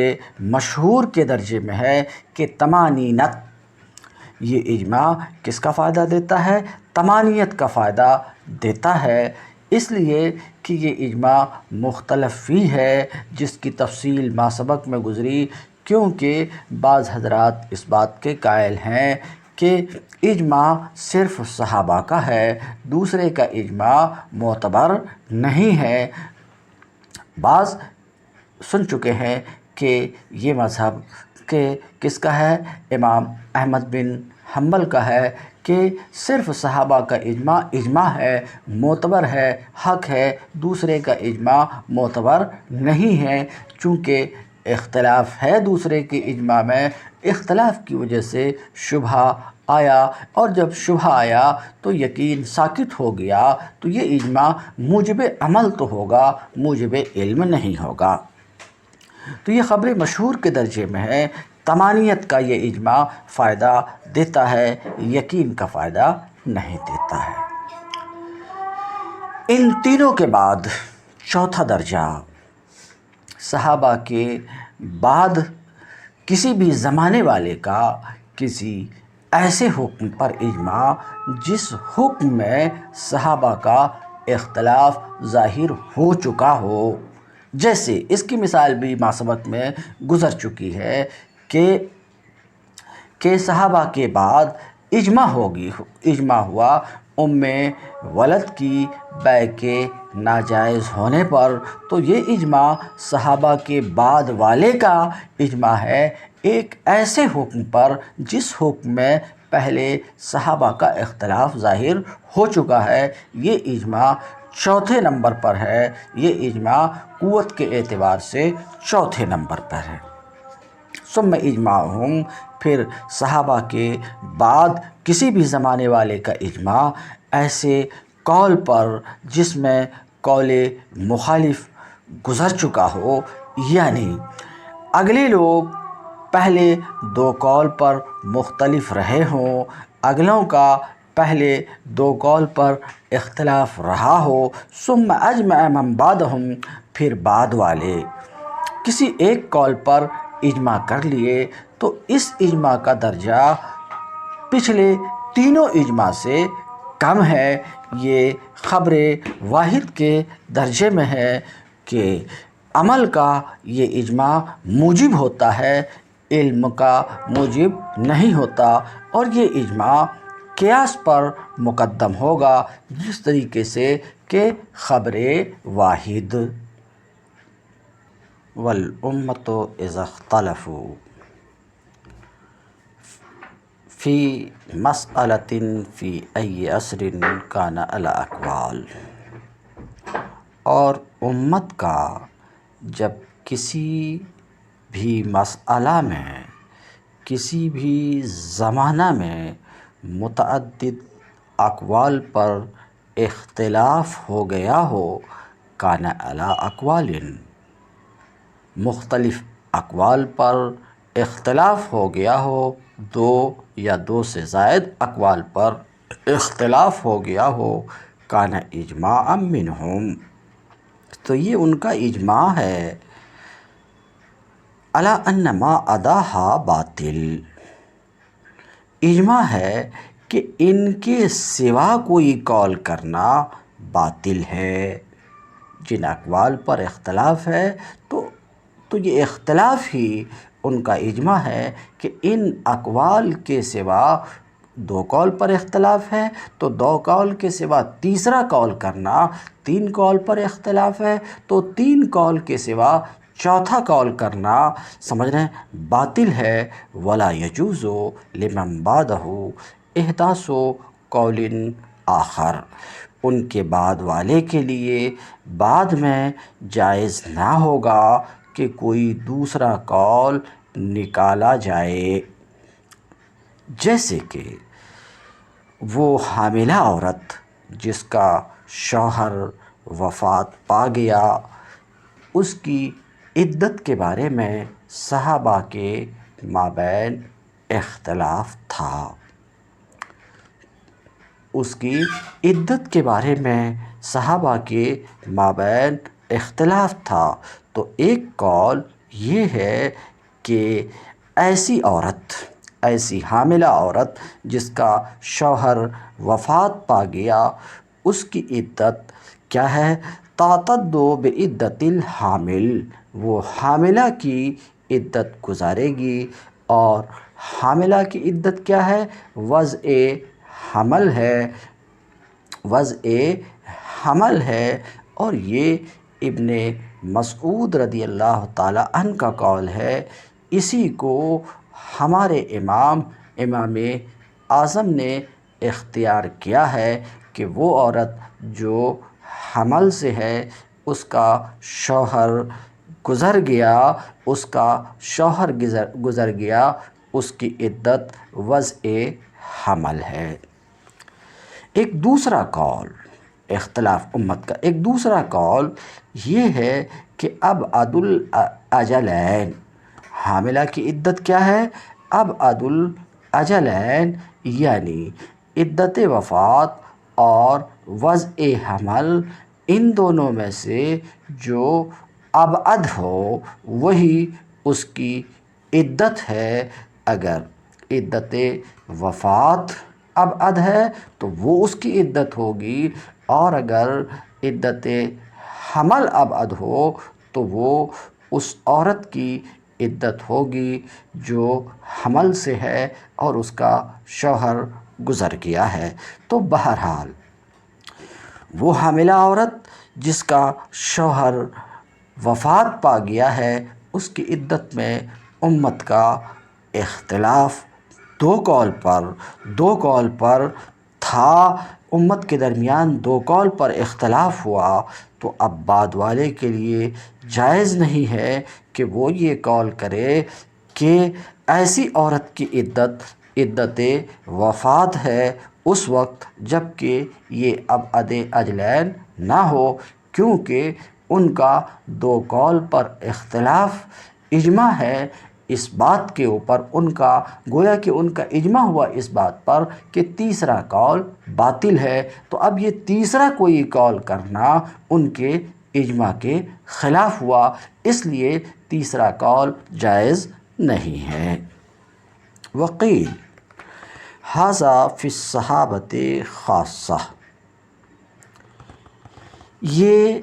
مشہور کے درجے میں ہے کہ طمانینت، یہ اجماع کس کا فائدہ دیتا ہے؟ طمانینت کا فائدہ دیتا ہے، اس لیے کہ یہ اجماع مختلف فی ہے، جس کی تفصیل ما سبق میں گزری، کیونکہ بعض حضرات اس بات کے قائل ہیں کہ اجماع صرف صحابہ کا ہے، دوسرے کا اجماع معتبر نہیں ہے۔ بعض سن چکے ہیں کہ یہ مذہب کس کا ہے؟ امام احمد بن حنبل کا ہے کہ صرف صحابہ کا اجماع ہے، معتبر ہے، حق ہے، دوسرے کا اجماع معتبر نہیں ہے۔ چونکہ اختلاف ہے دوسرے کے اجماع میں، اختلاف کی وجہ سے شبہہ آیا، اور جب شبہہ آیا تو یقین ساقط ہو گیا، تو یہ اجماع موجب عمل تو ہوگا، موجب علم نہیں ہوگا۔ تو یہ خبر مشہور کے درجے میں ہے، طمانینت کا یہ اجماع فائدہ دیتا ہے، یقین کا فائدہ نہیں دیتا ہے۔ ان تینوں کے بعد چوتھا درجہ، صحابہ کے بعد کسی بھی زمانے والے کا کسی ایسے حکم پر اجماع جس حکم میں صحابہ کا اختلاف ظاہر ہو چکا ہو، جیسے اس کی مثال بھی ما سبق میں گزر چکی ہے کہ صحابہ کے بعد اجماع ہوا ولد کی بیع کے ناجائز ہونے پر، تو یہ اجماع صحابہ کے بعد والے کا اجماع ہے ایک ایسے حکم پر جس حکم میں پہلے صحابہ کا اختلاف ظاہر ہو چکا ہے، یہ اجماع چوتھے نمبر پر ہے، یہ اجماع قوت کے اعتبار سے چوتھے نمبر پر ہے۔ ثم اجماعہم، پھر صحابہ کے بعد کسی بھی زمانے والے کا اجماع ایسے قول پر جس میں قول مخالف گزر چکا ہو، یعنی اگلے لوگ پہلے دو قول پر مختلف رہے ہوں، اگلوں کا پہلے دو قول پر اختلاف رہا ہو، ثم اجمع من بعدہم، پھر بعد والے کسی ایک قول پر اجماع کر لیے، تو اس اجماع کا درجہ پچھلے تینوں اجماع سے کم ہے، یہ خبر واحد کے درجے میں ہے کہ عمل کا یہ اجماع موجب ہوتا ہے، علم کا موجب نہیں ہوتا، اور یہ اجماع قیاس پر مقدم ہوگا، جس طریقے سے کہ خبر واحد۔ وَالْأُمَّةُ إِذَا اخْتَلَفُوا فِي مَسْأَلَةٍ فِي أَيِّ عَصْرٍ كَانَ عَلَىٰ أَقْوَالٍ، اور امت کا جب کسی بھی مسئلہ میں، کسی بھی زمانہ میں متعدد اقوال پر اختلاف ہو گیا ہو، کان علی اقوال، مختلف اقوال پر اختلاف ہو گیا ہو، دو یا دو سے زائد اقوال پر اختلاف ہو گیا ہو، کان اجماعا منہم، تو یہ ان کا اجماع ہے، علی ان ما عداہا باطل، اجماع ہے کہ ان کے سوا کوئی قول کرنا باطل ہے۔ جن اقوال پر اختلاف ہے تو یہ اختلاف ہی ان کا اجماع ہے کہ ان اقوال کے سوا دو قول پر اختلاف ہے، تو دو قول کے سوا تیسرا قول کرنا، تین قول پر اختلاف ہے تو تین قول کے سوا چوتھا قول کرنا، سمجھ رہے ہیں، باطل ہے۔ ولا یجوز لمن بعدہ احداث قول آخر، ان کے بعد والے کے لیے بعد میں جائز نہ ہوگا کہ کوئی دوسرا قول نکالا جائے، جیسے کہ وہ حاملہ عورت جس کا شوہر وفات پا گیا، اس کی عدت کے بارے میں صحابہ کے مابین اختلاف تھا، اس کی عدت کے بارے میں صحابہ کے مابین اختلاف تھا۔ تو ایک قول یہ ہے کہ ایسی عورت، ایسی حاملہ عورت جس کا شوہر وفات پا گیا، اس کی عدت کیا ہے؟ تعتد بعدت الحامل، وہ حاملہ کی عدت گزارے گی۔ اور حاملہ کی عدت کیا ہے؟ وضع حمل ہے، وضع حمل ہے۔ اور یہ ابن مسعود رضی اللہ تعالی عنہ کا قول ہے۔ اسی کو ہمارے امام اعظم نے اختیار کیا ہے کہ وہ عورت جو حمل سے ہے، اس کا شوہر گزر گیا، اس کا شوہر گزر گیا، اس کی عدت وضع حمل ہے۔ ایک دوسرا قول، اختلاف امت کا ایک دوسرا قول یہ ہے کہ ابعد الاجلین، حاملہ کی عدت کیا ہے؟ ابعد الاجلین، یعنی عدت وفات اور وضع حمل، ان دونوں میں سے جو ابعد ہو وہی اس کی عدت ہے۔ اگر عدت وفات ابعد ہے تو وہ اس کی عدت ہوگی، اور اگر عدت حمل ابعد ہو تو وہ اس عورت کی عدت ہوگی جو حمل سے ہے اور اس کا شوہر گزر گیا ہے۔ تو بہرحال وہ حاملہ عورت جس کا شوہر وفات پا گیا ہے، اس کی عدت میں امت کا اختلاف دو قول پر تھا۔ امت کے درمیان دو قول پر اختلاف ہوا، تو اب بعد والے کے لیے جائز نہیں ہے کہ وہ یہ قول کرے کہ ایسی عورت کی عدت وفات ہے اس وقت جب کہ یہ ابعد اجلین نہ ہو، کیونکہ ان کا دو قول پر اختلاف اجماع ہے اس بات کے اوپر، ان کا گویا کہ ان کا اجماع ہوا اس بات پر کہ تیسرا قول باطل ہے۔ تو اب یہ تیسرا کوئی قول کرنا ان کے اجماع کے خلاف ہوا، اس لیے تیسرا قول جائز نہیں ہے۔ وقیل ھذا فی الصحابۃ خاصہ، یہ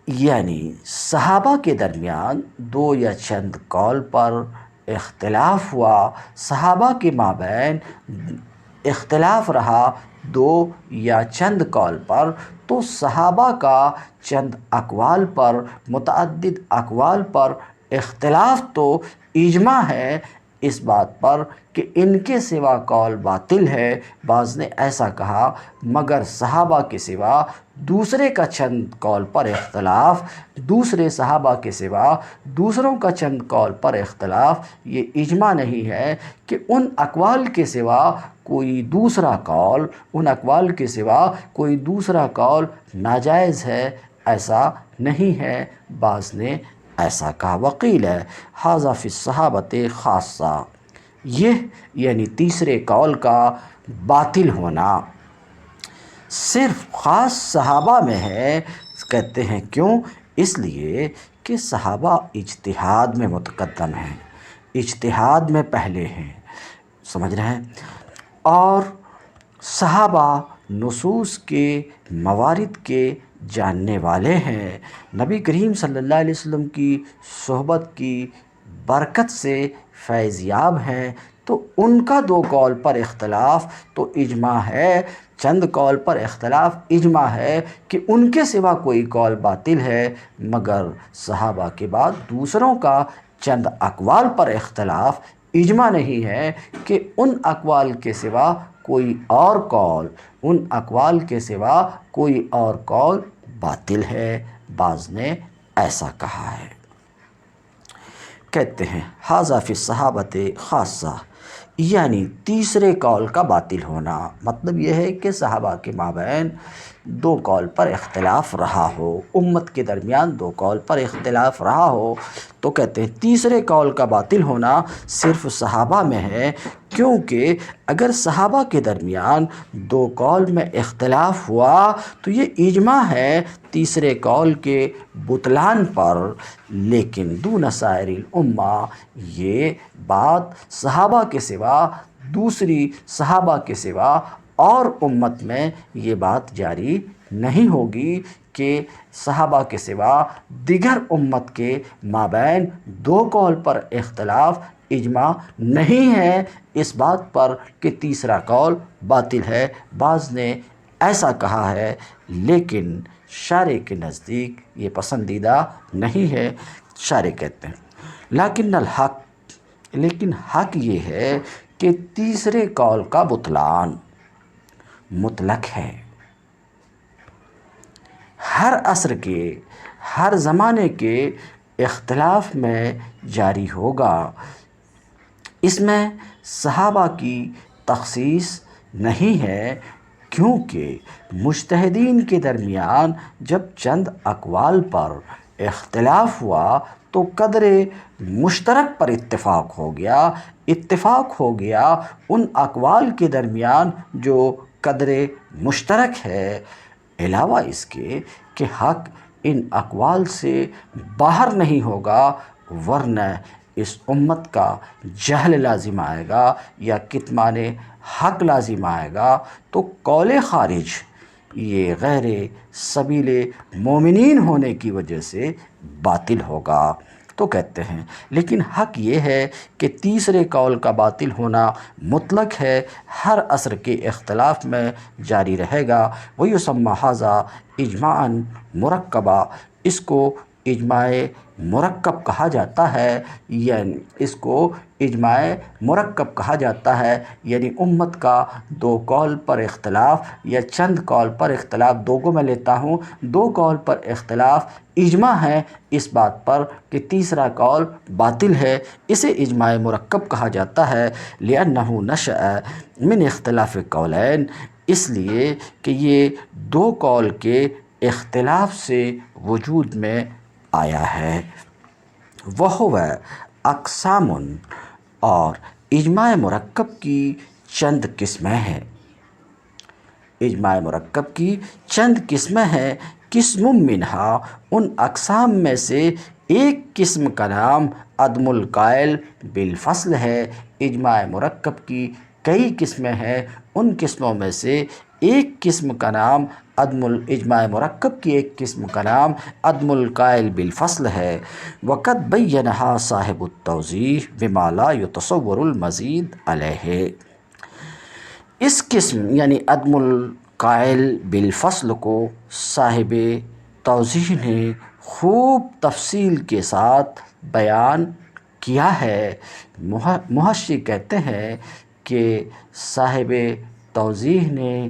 یعنی صحابہ کے درمیان دو یا چند قول پر اختلاف ہوا، صحابہ کے مابین اختلاف رہا دو یا چند قول پر، تو صحابہ کا چند اقوال پر، متعدد اقوال پر اختلاف تو اجماع ہے اس بات پر کہ ان کے سوا قول باطل ہے۔ بعض نے ایسا کہا، مگر صحابہ کے سوا دوسرے کا چند قول پر اختلاف، دوسرے صحابہ کے سوا دوسروں کا چند قول پر اختلاف، یہ اجماع نہیں ہے کہ ان اقوال کے سوا کوئی دوسرا قول، ان اقوال کے سوا کوئی دوسرا قول ناجائز ہے، ایسا نہیں ہے۔ بعض نے ایسا کہا۔ وقیل ھذا فی الصحابۃ خاصہ، یہ یعنی تیسرے قول کا باطل ہونا صرف خاص صحابہ میں ہے۔ کہتے ہیں کیوں؟ اس لیے کہ صحابہ اجتہاد میں متقدم ہیں، اجتہاد میں پہلے ہیں، سمجھ رہے ہیں، اور صحابہ نصوص کے موارد کے جاننے والے ہیں، نبی کریم صلی اللہ علیہ وسلم کی صحبت کی برکت سے فیض یاب ہیں۔ تو ان کا دو قول پر اختلاف تو اجماع ہے، چند قول پر اختلاف اجماع ہے کہ ان کے سوا کوئی قول باطل ہے، مگر صحابہ کے بعد دوسروں کا چند اقوال پر اختلاف اجماع نہیں ہے کہ ان اقوال کے سوا کوئی اور قول، ان اقوال کے سوا کوئی اور قول باطل ہے۔ بعض نے ایسا کہا ہے۔ کہتے ہیں ھذا فی الصحابۃ خاصہ، یعنی تیسرے قول کا باطل ہونا، مطلب یہ ہے کہ صحابہ کے مابین دو قول پر اختلاف رہا ہو، امت کے درمیان دو قول پر اختلاف رہا ہو، تو کہتے ہیں تیسرے قول کا باطل ہونا صرف صحابہ میں ہے، کیونکہ اگر صحابہ کے درمیان دو قول میں اختلاف ہوا تو یہ اجماع ہے تیسرے قول کے بطلان پر، لیکن دون سائر الامہ یہ بات صحابہ کے سوا دوسری صحابہ کے سوا اور امت میں یہ بات جاری نہیں ہوگی کہ صحابہ کے سوا دیگر امت کے مابین دو قول پر اختلاف اجماع نہیں ہے اس بات پر کہ تیسرا قول باطل ہے۔ بعض نے ایسا کہا ہے لیکن شارح کے نزدیک یہ پسندیدہ نہیں ہے۔ شارح کہتے ہیں لیکن حق یہ ہے کہ تیسرے قول کا بطلان مطلق ہے، ہر عصر کے ہر زمانے کے اختلاف میں جاری ہوگا، اس میں صحابہ کی تخصیص نہیں ہے، کیونکہ مجتہدین کے درمیان جب چند اقوال پر اختلاف ہوا تو قدر مشترک پر اتفاق ہو گیا ان اقوال کے درمیان جو قدر مشترک ہے، علاوہ اس کے کہ حق ان اقوال سے باہر نہیں ہوگا، ورنہ اس امت کا جہل لازم آئے گا یا کتمان حق لازم آئے گا تو قول خارج یہ غیر سبیل مومنین ہونے کی وجہ سے باطل ہوگا۔ تو کہتے ہیں لیکن حق یہ ہے کہ تیسرے قول کا باطل ہونا مطلق ہے، ہر عصر کے اختلاف میں جاری رہے گا۔ وَيُسَمَّى هَذَا اجماعًا مرکبا، اس کو اجماع مرکب کہا جاتا ہے، یعنی اس کو اجماع مرکب کہا جاتا ہے، یعنی امت کا دو قول پر اختلاف یا چند قول پر اختلاف، دو کو میں لیتا ہوں، دو قول پر اختلاف اجماع ہے اس بات پر کہ تیسرا قول باطل ہے، اسے اجماع مرکب کہا جاتا ہے۔ لِأَنَّهُ نَشَأَ مِنْ اخْتِلَافِ القَّوْلَيْنِ، اس لیے کہ یہ دو قول کے اختلاف سے وجود میں آیا ہے۔ وَهُوَ اقسام، اور اجماع مرکب کی چند قسمیں ہیں، اجماع مرکب کی چند قسمیں ہیں۔ قسم منہا، ان اقسام میں سے ایک قسم کا نام عدم القائل بالفصل ہے۔ اجماع مرکب کی کئی قسمیں ہیں، ان قسموں میں سے ایک قسم کا نام اجماع مرکب کی ایک قسم کا نام عدم القائل بالفصل ہے۔ وقد بینہا صاحب التوضیح بما لا یتصور المزید علیہ، اس قسم یعنی عدم القائل بالفصل کو صاحب توضیح نے خوب تفصیل کے ساتھ بیان کیا ہے۔ محشی کہتے ہیں کہ صاحب توضیح نے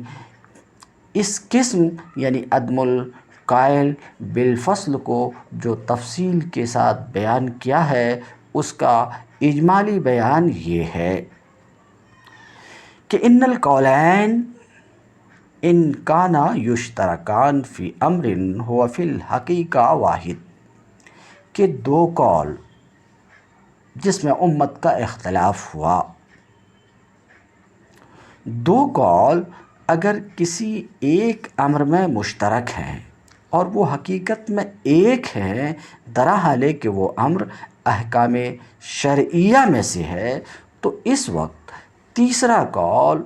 اس قسم یعنی عدم القائل بالفصل کو جو تفصیل کے ساتھ بیان کیا ہے اس کا اجمالی بیان یہ ہے کہ ان القولین ان کانا یشترکان فی امر هو فی الحقیقہ واحد، کہ دو قول جس میں امت کا اختلاف ہوا، دو قول اگر کسی ایک امر میں مشترک ہیں اور وہ حقیقت میں ایک ہیں، درحال کہ وہ امر احکام شرعیہ میں سے ہے، تو اس وقت تیسرا قول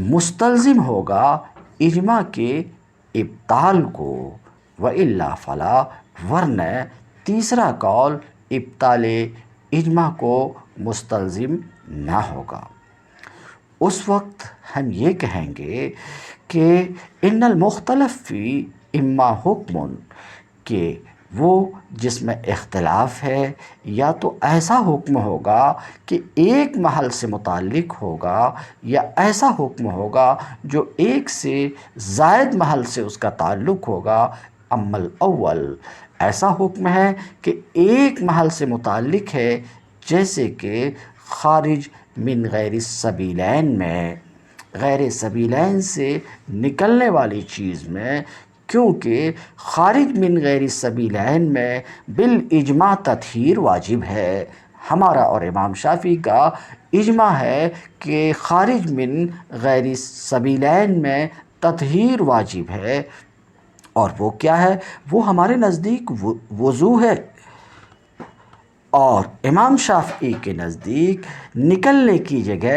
مستلزم ہوگا اجماع کے ابطال کو، وَإِلَّا فَلَا، ورنہ تیسرا قول ابطال اجماع کو مستلزم نہ ہوگا۔ اس وقت ہم یہ کہیں گے کہ ان المختلف فی اما حکم، کہ وہ جس میں اختلاف ہے یا تو ایسا حکم ہوگا کہ ایک محل سے متعلق ہوگا یا ایسا حکم ہوگا جو ایک سے زائد محل سے اس کا تعلق ہوگا۔ اما الاول، ایسا حکم ہے کہ ایک محل سے متعلق ہے، جیسے کہ خارج من غیر السبیلین میں، غیر سبیلین سے نکلنے والی چیز میں، کیونکہ خارج من غیر السبیلین میں بالاجماع تطہیر واجب ہے، ہمارا اور امام شافعی کا اجماع ہے کہ خارج من غیر سبیلین میں تطہیر واجب ہے، اور وہ کیا ہے؟ وہ ہمارے نزدیک وضو ہے، اور امام شافعی کے نزدیک نکلنے کی جگہ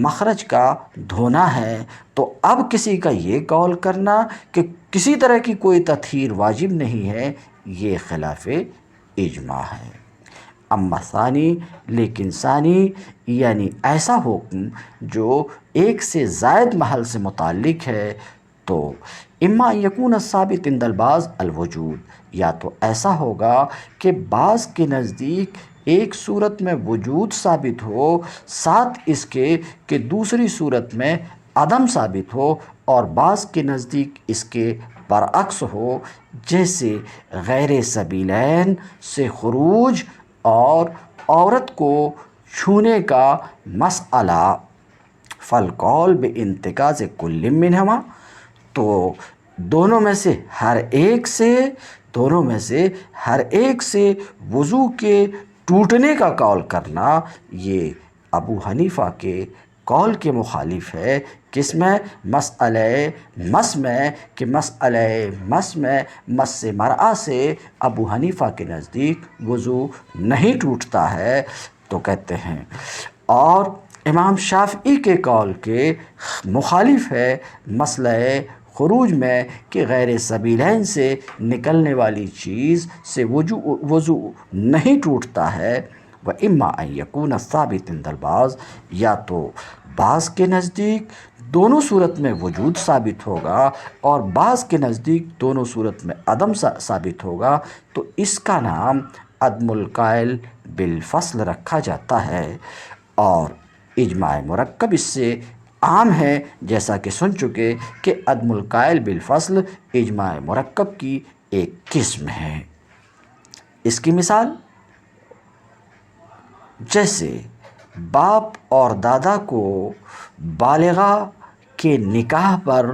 مخرج کا دھونا ہے۔ تو اب کسی کا یہ قول کرنا کہ کسی طرح کی کوئی تطہیر واجب نہیں ہے، یہ خلاف اجماع ہے۔ اما ثانی، لیکن ثانی یعنی ایسا حکم جو ایک سے زائد محل سے متعلق ہے، تو اما یکون الثابت عند البعض الوجود، یا تو ایسا ہوگا کہ بعض کے نزدیک ایک صورت میں وجود ثابت ہو، ساتھ اس کے کہ دوسری صورت میں عدم ثابت ہو، اور بعض کے نزدیک اس کے برعکس ہو، جیسے غیر سبیلین سے خروج اور عورت کو چھونے کا مسئلہ۔ فالقول بانتقاض کل منہما، تو دونوں میں سے ہر ایک سے وضو کے ٹوٹنے کا قول کرنا، یہ ابو حنیفہ کے قول کے مخالف ہے۔ کس میں؟ مسئلہ مس میں، کہ مسئلہ مس میں مس مرأہ سے ابو حنیفہ کے نزدیک وضو نہیں ٹوٹتا ہے، تو کہتے ہیں، اور امام شافعی کے قول کے مخالف ہے مسئلہ خروج میں، کہ غیر سبیلین سے نکلنے والی چیز سے وضو نہیں ٹوٹتا ہے۔ وَإِمَّا أَن يَكُونَ الثَّابِتُ عِندَ الْبَعْضِ، یا تو بعض کے نزدیک دونوں صورت میں وجود ثابت ہوگا، اور بعض کے نزدیک دونوں صورت میں عدم ثابت ہوگا، تو اس کا نام عدم القائل بالفصل رکھا جاتا ہے، اور اجماع مرکب اس سے عام ہے، جیسا کہ سن چکے کہ عدم القائل بالفصل اجماع مرکب کی ایک قسم ہے۔ اس کی مثال، جیسے باپ اور دادا کو بالغہ کے نکاح پر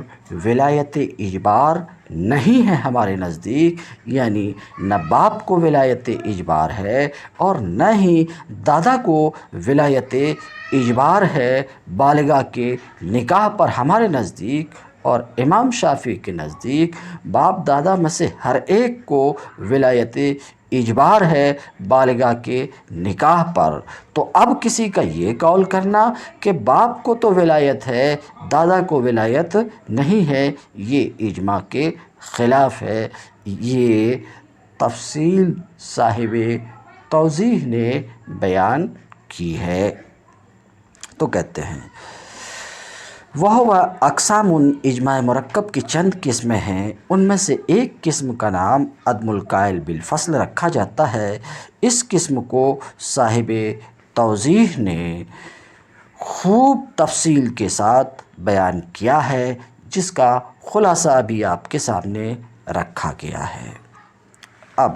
ولایت اجبار نہیں ہے ہمارے نزدیک، یعنی نہ باپ کو ولایت اجبار ہے اور نہ ہی دادا کو ولایت اجبار ہے بالغہ کے نکاح پر ہمارے نزدیک، اور امام شافعی کے نزدیک باپ دادا میں سے ہر ایک کو ولایت اجبار ہے بالغہ کے نکاح پر۔ تو اب کسی کا یہ قول کرنا کہ باپ کو تو ولایت ہے، دادا کو ولایت نہیں ہے، یہ اجماع کے خلاف ہے۔ یہ تفصیل صاحب توضیح نے بیان کی ہے۔ تو کہتے ہیں، وہ اقسام اجماع مرکب کی چند قسمیں ہیں، ان میں سے ایک قسم کا نام عدم القائل بالفصل رکھا جاتا ہے۔ اس قسم کو صاحب توضیح نے خوب تفصیل کے ساتھ بیان کیا ہے، جس کا خلاصہ ابھی آپ کے سامنے رکھا گیا ہے۔ اب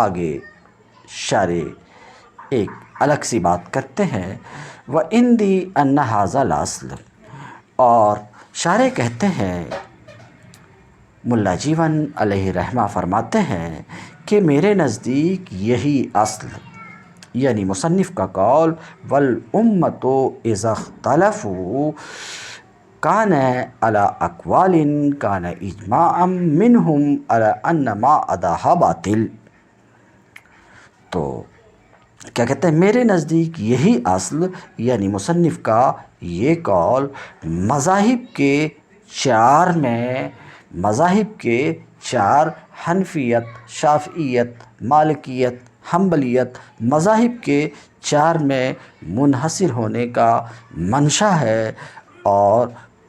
آگے شارح ایک الگ سی بات کرتے ہیں، وَإِنْدِي أَنَّ هَذَا الْأَصْلَ، اور شارح کہتے ہیں، ملا جیون علیہ رحمہ فرماتے ہیں کہ میرے نزدیک یہی اصل، یعنی مصنف کا قول، وَالْأُمَّةُ إِذَا اخْتَلَفُوا كَانَ عَلَىٰ أَقْوَالٍ كَانَ إِجْمَاعًا مِّنْهُمْ عَلَىٰ أَنَّ مَا عَدَاهَا بَاطِلٌ۔ تو کیا کہتے ہیں، میرے نزدیک یہی اصل، یعنی مصنف کا یہ قول، مذاہب کے چار حنفیت، شافعیت، مالکیت، حنبلیت مذاہب کے چار میں منحصر ہونے کا منشا ہے، اور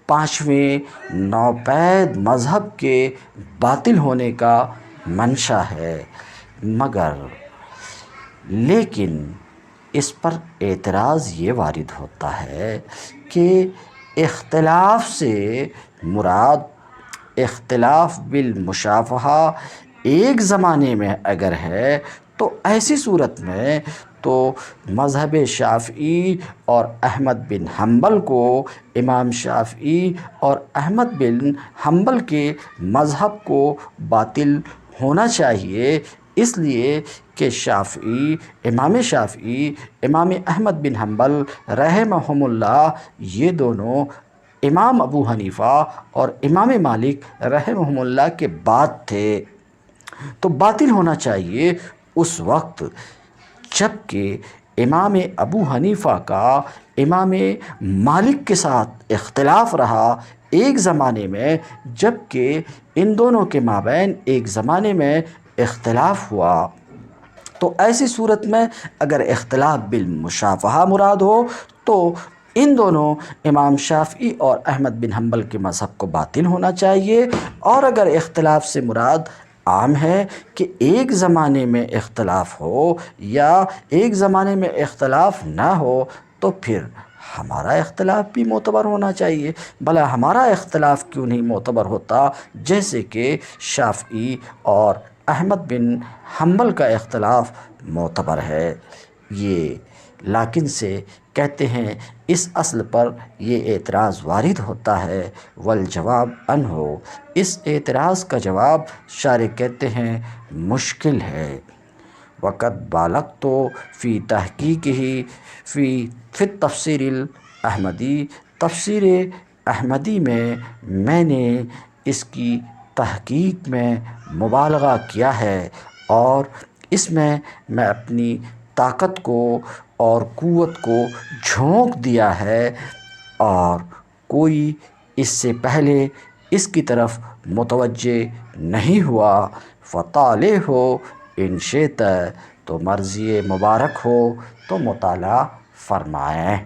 پانچویں نوپید مذہب کے باطل ہونے کا منشا ہے، لیکن اس پر اعتراض یہ وارد ہوتا ہے کہ اختلاف سے مراد اختلاف بالمشافہہ ایک زمانے میں اگر ہے، تو ایسی صورت میں تو مذہب شافعی اور احمد بن حنبل کو امام شافعی اور احمد بن حنبل کے مذہب کو باطل ہونا چاہیے، اس لیے کہ امام شافعی، امام احمد بن حنبل رحمہم اللہ، یہ دونوں امام ابو حنیفہ اور امام مالک رحمہم اللہ کے بعد تھے۔ تو باطل ہونا چاہیے اس وقت جب کہ امام ابو حنیفہ کا امام مالک کے ساتھ اختلاف رہا ایک زمانے میں، جب کہ ان دونوں کے مابین ایک زمانے میں اختلاف ہوا۔ تو ایسی صورت میں اگر اختلاف بالمشافہہ مراد ہو تو ان دونوں امام شافعی اور احمد بن حنبل کے مذہب کو باطل ہونا چاہیے، اور اگر اختلاف سے مراد عام ہے کہ ایک زمانے میں اختلاف ہو یا ایک زمانے میں اختلاف نہ ہو تو پھر ہمارا اختلاف بھی معتبر ہونا چاہیے۔ بھلا ہمارا اختلاف کیوں نہیں معتبر ہوتا؟ جیسے کہ شافعی اور احمد بن حنبل کا اختلاف معتبر ہے۔ یہ لیکن سے کہتے ہیں اس اصل پر یہ اعتراض وارد ہوتا ہے، والجواب عنہ، اس اعتراض کا جواب شارح کہتے ہیں مشکل ہے۔ وقد بالغت فی تحقیقہ فی التفسیر الاحمدی، تفسیر احمدی میں نے اس کی تحقیق میں مبالغہ کیا ہے، اور اس میں اپنی طاقت کو اور قوت کو جھونک دیا ہے، اور کوئی اس سے پہلے اس کی طرف متوجہ نہیں ہوا۔ فطالع ہو ان شئت، تو مرضی مبارک ہو تو مطالعہ فرمائیں۔